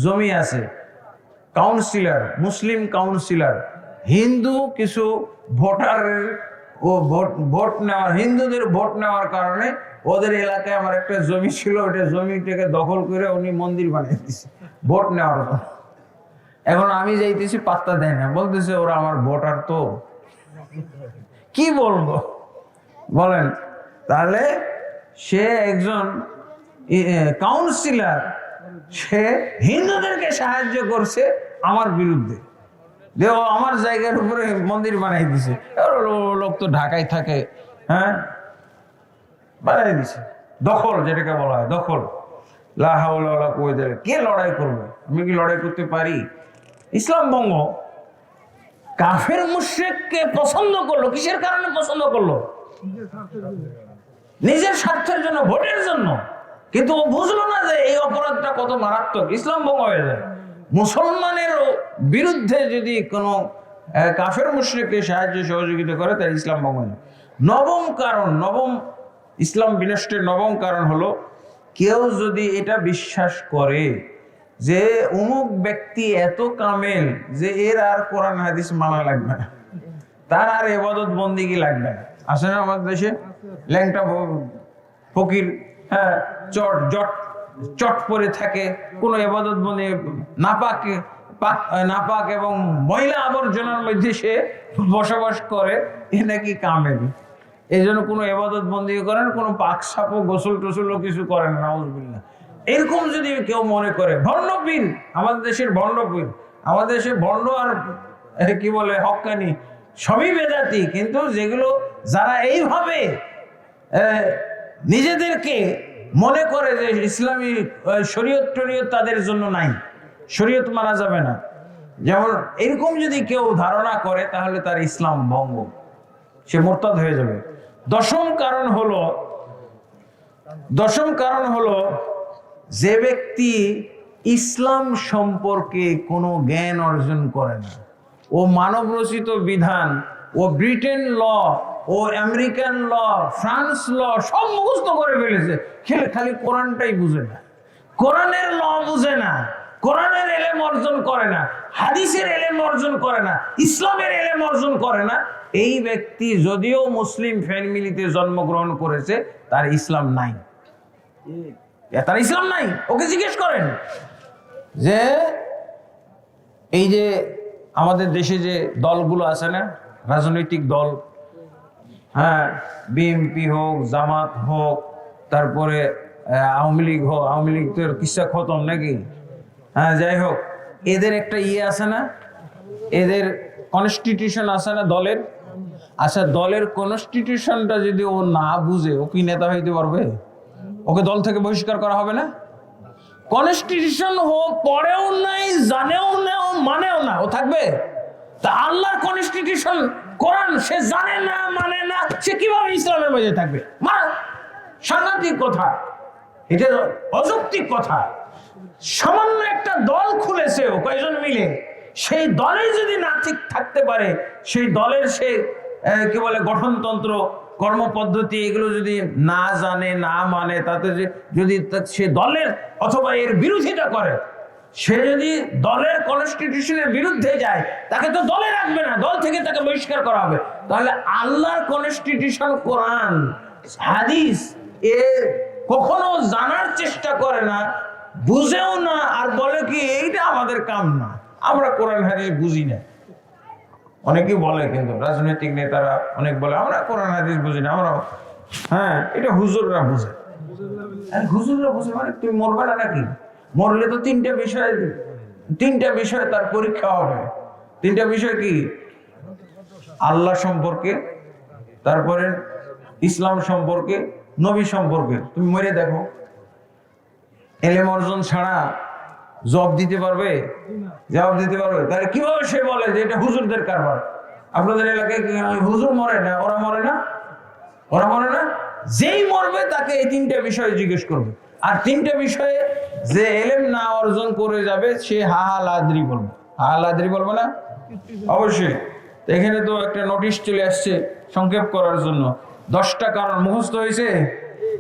জমি আছে, কাউন্সিলর, মুসলিম কাউন্সিলর, হিন্দু কিছু ভোটারের ও ভোট নেওয়ার, হিন্দুদের ভোট নেওয়ার কারণে ওদের এলাকায় আমার একটা জমি ছিল, ওটা জমিটাকে দখল করে উনি মন্দির বানিয়ে দিচ্ছে ভোট নেওয়ার জন্য। এখন আমি যাইতেছি, পাত্তা দেয় না, বলতেছে ওরা আমার ভোটার। তো কি বলবো বলেন? তাহলে সে একজন কাউন্সিলর, সে হিন্দুদেরকে সাহায্য করছে আমার বিরুদ্ধে, যে ও আমার জায়গার উপরে মন্দির বানাই দিছে। লোক তো ঢাকায় থাকে, হ্যাঁ, বানাই দিছে। দখল, যেটাকে বলা হয় দখল। লা হাওলা ওয়ালা কুওয়াতা, কে লড়াই করবে? আমি কি লড়াই করতে পারি? ইসলাম ভঙ্গ। কাফের মুশরিককে পছন্দ করলো, কিসের কারণে পছন্দ করলো? নিজের স্বার্থের জন্য, ভোটের জন্য। কিন্তু ও বুঝলো না যে এই অপরাধটা কত মারাত্মক, ইসলাম ভঙ্গ হয়ে যায়। মুসলমানের বিরুদ্ধে যদি কোনো কাফের মুশরিককে সাহায্য সহযোগিতা করে, তার ইসলাম ভঙ্গ হয়। নবম ইসলাম বিনষ্টের নবম কারণ হলো, কেউ যদি এটা বিশ্বাস করে যে অমুক ব্যক্তি এত কামেল যে এর আর কোরআন হাদিস মানা লাগবে না, তার আর ইবাদত বন্দেগী লাগবে না। আছে না আমাদের দেশে ল্যাংটা ফকির, হ্যাঁ, চট পরে থাকে, কোনো ইবাদত বন্দেগী নাপাক এবং ময়লা আবর্জনার মধ্যে সে বসবাস করে, এ নাকি কামেল। এই জন্য কোনো ইবাদত বন্দেগী করেন, কোনো পাক সাপও গোসল টোসলও কিছু করেন, নাউজুবিল্লাহ। এরকম যদি কেউ মনে করে, ভণ্ডপীর, আমাদের দেশের ভণ্ডপীর, আমাদের দেশে ভণ্ড আর কি বলে হক্কানি সবই বেদাতি, কিন্তু যেগুলো যারা এইভাবে নিজেদেরকে মনে করে যে ইসলামী শরীয়ত তাদের জন্য নাই, শরীয়ত মানা যাবে না, যেমন এরকম যদি কেউ ধারণা করে, তাহলে তার ইসলাম ভঙ্গ, সে মুরতাদ হয়ে যাবে। দশম কারণ হলো যে ব্যক্তি ইসলাম সম্পর্কে কোনো জ্ঞান অর্জন করে না, ও মানব রচিত বিধান, ও ব্রিটেন ল, ও আমেরিকান ল, ফ্রান্স ল সব মুখস্থ করে ফেলেছে, খালি কোরআনটাই বুঝে না, কোরআনের ল বুঝে না, কোরআনের এলেম অর্জন করে না, হাদিসের এলেম অর্জন করে না, ইসলামের এলেম অর্জন করে না, এই ব্যক্তি যদিও মুসলিম ফ্যামিলিতে জন্মগ্রহণ করেছে, তার ইসলাম নাই, তার ইসলাম নাই। ওকে জিজ্ঞেস করেন যে এই যে আমাদের দেশে যে দলগুলো আছে না, রাজনৈতিক দল, হ্যাঁ, বিএনপি হোক, জামাত হোক, তারপরে আওয়ামী লীগ হোক, আওয়ামী লীগ তো কিসা খতম নাকি? হ্যাঁ, যাই হোক, এদের একটা আছে না, এদের কনস্টিটিউশন আছে না দলের। আচ্ছা, দলের কনস্টিটিউশনটা যদি ও না বুঝে, ও কি নেতা হইতে পারবে? ওকে দল থেকে বহিষ্কার করা হবে না? কনস্টিটিউশন ও পড়েও নাই, জানেও না, ও মানেও না, ও থাকবে? তা আল্লাহর কনস্টিটিউশন কোরআন সে জানে না, মানে না, সে কিভাবে ইসলামের মধ্যে থাকবে? সাংঘাতিক কথা, এটা অযৌক্তিক কথা। সামান্য একটা দল খুলেছে ও কয়েকজন মিলে, সেই দলে যদি না ঠিক থাকতে পারে, সেই দলের সে কি বলে গঠনতন্ত্র, কর্মপদ্ধতি, এগুলো যদি না জানে, না মানে, তাতে যদি সে দলের অথবা এর বিরোধিতা করে, সে যদি দলের কনস্টিটিউশনের বিরুদ্ধে যায়, তাকে তো দলে রাখবে না, দল থেকে তাকে বহিষ্কার করা হবে। তাহলে আল্লাহর কনস্টিটিউশন কোরআন হাদিস এ কখনো জানার চেষ্টা করে না, বুঝেও না, আর বলে কি এইটা আমাদের কাম না, আমরা কোরআন হাদিস বুঝি না। অনেকেই বলে, কিন্তু রাজনৈতিক নেতারা অনেক বলে আমরা কোরআন হাদিস বুঝি না, আমরা। হ্যাঁ, এটা হুজুররা বুঝে। হুজুররা বুঝে মানে তুমি মরবে না নাকি? মরলে তো তিনটা বিষয় তার পরীক্ষা হবে। তিনটা বিষয় কি? আল্লাহ সম্পর্কে, তারপরে ইসলাম সম্পর্কে, নবী সম্পর্কে। তুমি মরে দেখো, এলেম অর্জন ছাড়া জবাব দিতে পারবে? তাহলে কিভাবে সে বলে যে এটা হুজুরদের কারবার? আপনাদের এলাকায় হুজুর মরে না, ওরা মরে না? যেই মরবে তাকে এই তিনটা বিষয় জিজ্ঞেস করবে, আর তিনটা বিষয়ে যে এলেম না অর্জন করে যাবে সে হালাদ্রি বলবে না? অবশ্যই। এখানে তো একটা নোটিশ চলে আসছে সংক্ষেপ করার জন্য। 10টা কারণ মুখস্থ হয়েছে।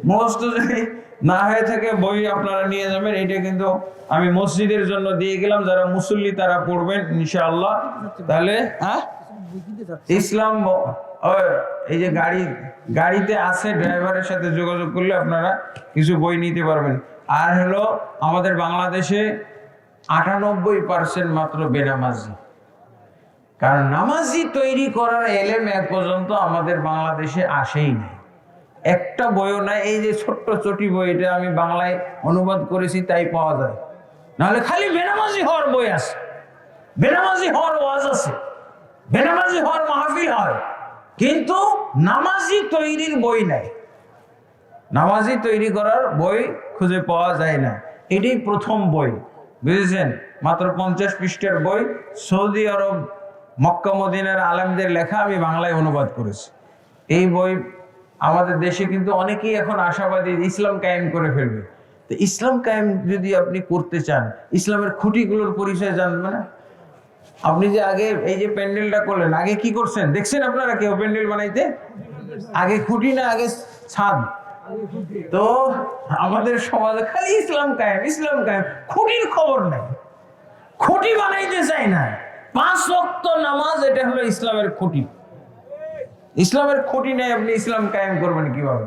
মুখস্থ যদি না হয়ে থাকে বই আপনারা নিয়ে যাবেন। এটা কিন্তু আমি মসজিদের জন্য দিয়ে গেলাম, যারা মুসল্লি তারা পড়বেন ইনশাআল্লাহ। তাহলে ইসলাম, এই যে গাড়িতে আছে, ড্রাইভারের সাথে যোগাযোগ করলে আপনারা কিছু বই নিতে পারবেন। আর হলো আমাদের বাংলাদেশে 98% মাত্র বেনামাজি। কারণ নামাজি তৈরি করার এলেম এক পর্যন্ত আমাদের বাংলাদেশে আসেই নাই, একটা বইও নাই। এই যে ছোট্ট চটি বই, এটা আমি বাংলায় অনুবাদ করেছি, তাই পাওয়া যায়। নাহলে খালি বেনামাজি হওয়ার বই আছে, বেনামাজি হওয়ার ওয়াজ আছে, বেনামাজি হওয়ার মাহফিল হয়, কিন্তু নামাজি তৈরির বই নাই। নামাজি তৈরি করার বই খুঁজে পাওয়া যায় না। এটাই প্রথম বই, বুঝেছেন? মাত্র 50 পৃষ্ঠার বই, সৌদি আরব মক্কা মদিনার আলেমদের লেখা, আমি বাংলায় অনুবাদ করেছি। এই বই আমাদের দেশে কিন্তু অনেকেই এখন আশাবাদী ইসলাম কায়েম করে ফেলবে। তো ইসলাম কায়েম যদি আপনি করতে চান, ইসলামের খুঁটিগুলোর পরিচয় জানবেন না। আপনি যে আগে এই যে প্যান্ডেলটা করলেন, আগে কি করছেন দেখছেন আপনারা? কেউ প্যান্ডেল বানাইতে আগে খুঁটি না আগে ছাদ? তো আমাদের সমাজে খালি ইসলাম কায়েম, খুঁটির খবর নাই, খুঁটি বানাইতে চাই না। 5 ওয়াক্ত নামাজ, এটা হলো ইসলামের খুঁটি। ইসলামের খুঁটি নেই, আপনি ইসলাম কায়েম করবেন কিভাবে?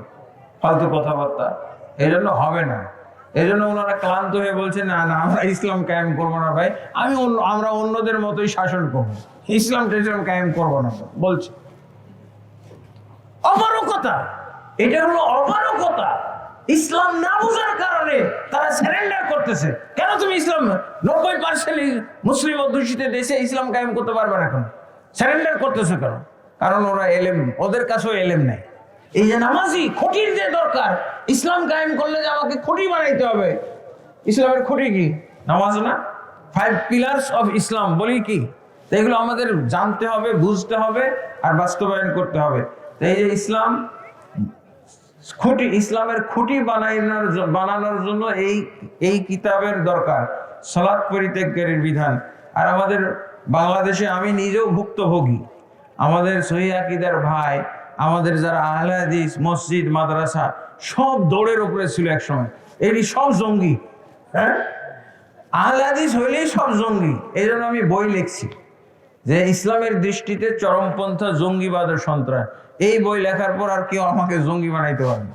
ফালতু কথাবার্তা, এই জন্য হবে না। এই জন্য ওনারা ক্লান্ত হয়ে বলছে না আমরা ইসলাম কায়েম করবো না ভাই, আমরা অন্যদের মতোই শাসন করবো, ইসলাম কায়েম করবো না বলছে। অপারকতা, এটা হলো অপারকতা। ইসলাম না বোঝার কারণে তারা সারেন্ডার করতেছে। কেন তুমি ইসলাম 90% মুসলিম অধ্যুষিত দেশে ইসলাম কায়েম করতে পারবে না, কেন সারেন্ডার করতেছে? কারণ ওরা এলেম, ওদের কাছেও এলেম নাই। এই যে নামাজি খুঁটির যে দরকার, ইসলাম কায়েম করলে যে আমাকে খুঁটি বানাইতে হবে। ইসলামের খুঁটি কি? নামাজ না? 5 পিলার্স অফ ইসলাম বলি কি? এগুলো আমাদের জানতে হবে, বুঝতে হবে, আর বাস্তবায়ন করতে হবে। এই যে ইসলাম খুঁটি, ইসলামের খুঁটি বানানোর জন্য এই কিতাবের দরকার, সালাত পরিত্যাগকারীর বিধান। আর আমাদের বাংলাদেশে আমি নিজেও ভুক্তভোগী। আমাদের সহিহ আকীদার ভাই, আমাদের যারা আহলে হাদিস, মসজিদ, মাদ্রাসা সব দৌড়ের উপরে ছিল এক সময়। এটি সব জঙ্গি। হ্যাঁ, আহলে হাদিস হইলেই সব জঙ্গি। এই জন্য আমি বই লিখছি যে ইসলামের দৃষ্টিতে চরমপন্থা, জঙ্গিবাদ ও সন্ত্রাস। এই বই লেখার পর আর কেউ আমাকে জঙ্গি বানাইতে পারে না।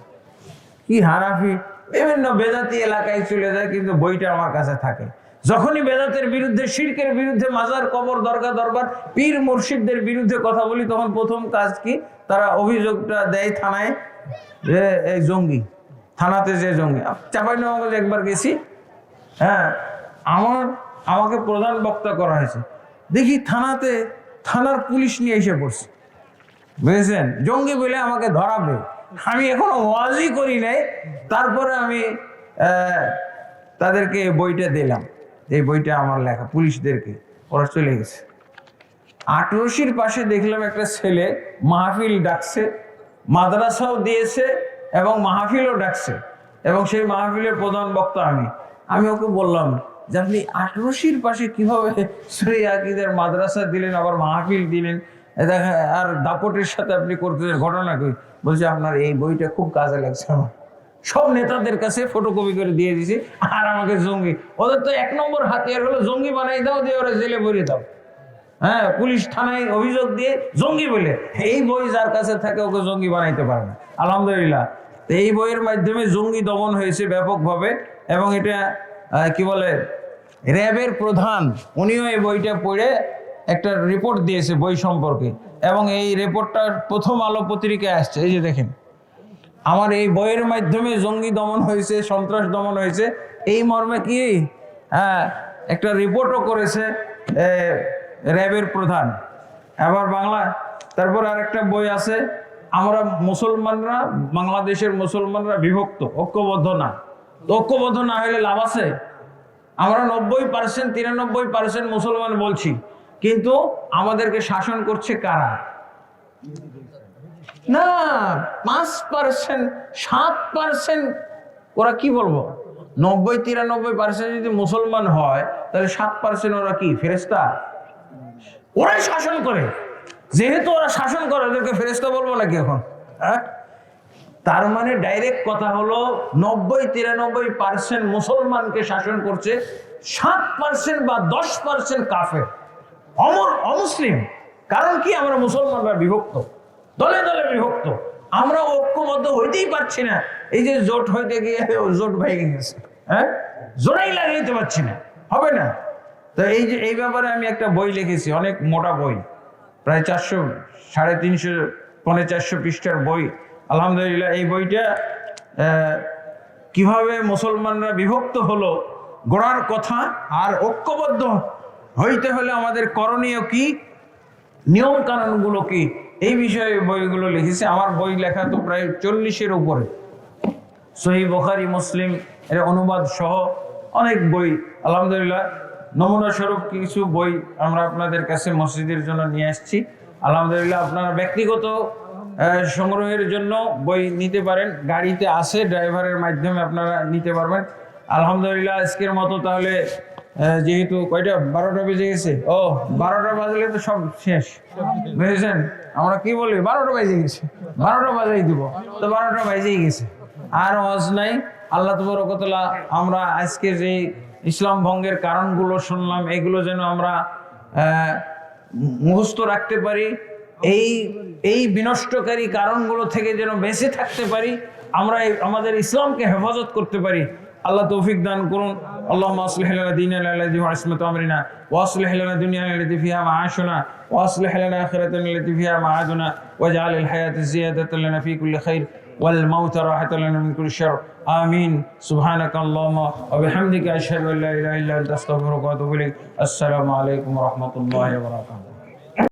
কি হানাফি বিভিন্ন বেদাতি এলাকায় চলে যায়, কিন্তু বইটা আমার কাছে থাকে। যখনই বেদাতের বিরুদ্ধে, শিরকের বিরুদ্ধে, মাজার, কবর, দরগা, দরবার, পীর মুর্শিদদের বিরুদ্ধে কথা বলি, তখন প্রথম কাজ কি? তারা অভিযোগটা দেয় থানায় যে এই জঙ্গি। থানাতে যে জঙ্গি, চাঁপাইনবাবগঞ্জে একবার গেছি, হ্যাঁ, আমাকে প্রধান বক্তা করা হয়েছে, দেখি থানার পুলিশ নিয়ে এসে পড়ছে, বুঝেছেন, জঙ্গি বলে আমাকে ধরাবে। আমি এখনো ওয়াজই করি নাই, তারপরে আমি তাদেরকে বইটা দিলাম, এই বইটা আমার লেখা, পুলিশদেরকে, ওরা চলে গেছে। 18 পাশে দেখলাম একটা ছেলে মাহফিল ডাকছে, মাদ্রাসাও দিয়েছে এবং মাহফিলও ডাকছে, এবং সেই মাহফিলের প্রধান বক্তা আমি ওকে বললাম যে আপনি 18 পাশে কিভাবে সূরা আকিদার মাদ্রাসা দিলেন, আবার মাহফিল দিলেন, দেখা আর দাপটের সাথে আপনি করতেছেন, ঘটনা কই? বলছে আপনার এই বইটা খুব কাজে লাগছে আমার, সব নেতাদের কাছে ফটোকপি করে দিয়ে দিছি, আর আমাকে জঙ্গি, ওদের তো 1 নম্বর হাতিয়ার হলো জঙ্গি বানাই দাও, দিয়ে ওরা জেলে ভরে দাও, হ্যাঁ, পুলিশ থানায় অভিযোগ দিয়ে জঙ্গি বলে। এই বই যার কাছে থাকে ওকে জঙ্গি বানাইতে পারে না, আলহামদুলিল্লাহ। তো এই বইয়ের মাধ্যমে জঙ্গি দমন হয়েছে ব্যাপকভাবে, এবং এটা কি বলে, র্যাবের প্রধান উনিও এই বইটা পড়ে একটা রিপোর্ট দিয়েছে বই সম্পর্কে, এবং এই রিপোর্টটা প্রথম আলো পত্রিকায় আসছে। এই যে দেখেন, আমার এই বইয়ের মাধ্যমে জঙ্গি দমন হয়েছে, সন্ত্রাস দমন হয়েছে, এই মর্মে কি একটা রিপোর্টও করেছে র্যাবের প্রধান। আবার তারপর আরেকটা বই আছে, আমরা মুসলমানরা, বাংলাদেশের মুসলমানরা বিভক্ত, ঐক্যবদ্ধ না। ঐক্যবদ্ধ না হলে লাভ আছে? আমরা 90% 93% মুসলমান বলছি, কিন্তু আমাদেরকে শাসন করছে কারা? না, 5%, 7%। ওরা কি বলবো, 90-93% যদি মুসলমান হয়, তাহলে 7% ওরা কি ফেরেশতা? ওরাই শাসন করে, যেহেতু ওরা শাসন করে, ওদেরকে ফেরেশতা বলবো নাকি এখন? তার মানে ডাইরেক্ট কথা হলো 90-93% মুসলমানকে শাসন করছে, 7% বা 10% কাফের, অমুসলিম। কারণ কি, আমরা মুসলমানরা বিভক্ত, দলে দলে বিভক্ত, আমরা ঐক্যবদ্ধ হইতেই পারছি না। এই যে জোট হইতে গিয়ে জোট ভেঙে গেছে, হ্যাঁ, জোড়াই লাগাইতে পারছি না, হবে না। তো এই ব্যাপারে আমি একটা বই লিখেছি, অনেক মোটা বই, প্রায় 350-450 পৃষ্ঠার বই, আলহামদুলিল্লাহ। এই বইটা কিভাবে মুসলমানরা বিভক্ত হলো, গড়ার কথা, আর ঐক্যবদ্ধ হইতে হলে আমাদের করণীয় কি, নিয়ম কানুনগুলো কি, এই বিষয়ে বইগুলো লিখেছি। আমার বই লেখা তো প্রায় 40-এর উপরে, সহিহ বুখারী, মুসলিম এর অনুবাদ সহ অনেক বই, আলহামদুলিল্লাহ। নমুনা স্বরূপ কিছু বই আমরা আপনাদের কাছে মসজিদের জন্য নিয়ে আসছি, আলহামদুলিল্লাহ। আপনারা ব্যক্তিগত সংগ্রহের জন্য বই নিতে পারেন, গাড়িতে আসে, ড্রাইভারের মাধ্যমে আপনারা নিতে পারবেন, আলহামদুলিল্লাহ। আজকের মতো তাহলে, যেহেতু কয়টা 12টা বেজে গেছে, 12টা বাজলে তো সব শেষ, বুঝেছেন? আমরা কি বলি, 12টা বেজে গেছে, 12টা বাজাই দিব, তো 12টা বেজেই গেছে, আর ওয়াজ নাই। আল্লাহ তাবারক ওয়া তাআলা, আমরা আজকে যে ইসলাম ভঙ্গের কারণগুলো শুনলাম, এগুলো যেন আমরা মুখস্থ রাখতে পারি, এই বিনষ্টকারী কারণগুলো থেকে যেন বেঁচে থাকতে পারি, আমরা আমাদের ইসলামকে হেফাজত করতে পারি। আল্লাহ তৌফিক দান করুন। আল্লাহুম্মা আসলিহ লানা দীনানা আল্লাযী হুয়া ইসমাতু আমরিনা, ওয়া আসলিহ লানা দুনিয়ানা আল্লাতী ফিহা মাআশুনা, ওয়া আসলিহ লানা আখিরাতানা আল্লাতী ফিহা মাআদুনা, ওয়াজআলিল হায়াতা জিয়াদাতান লানা ফী কুল্লি খাইর ওয়াল মাউতা রাহাতান লানা মিন কুল্লি শারর। আমিন। সুবহানাকা আল্লাহুম্মা ওয়া বিহামদিকা আশহাদু আল্লা ইলাহা ইল্লা আনতা আস্তাগফিরুকা ওয়া আতুবু ইলাইক। আসসালামু আলাইকুম ওয়া রাহমাতুল্লাহি ওয়া বারাকাতুহু।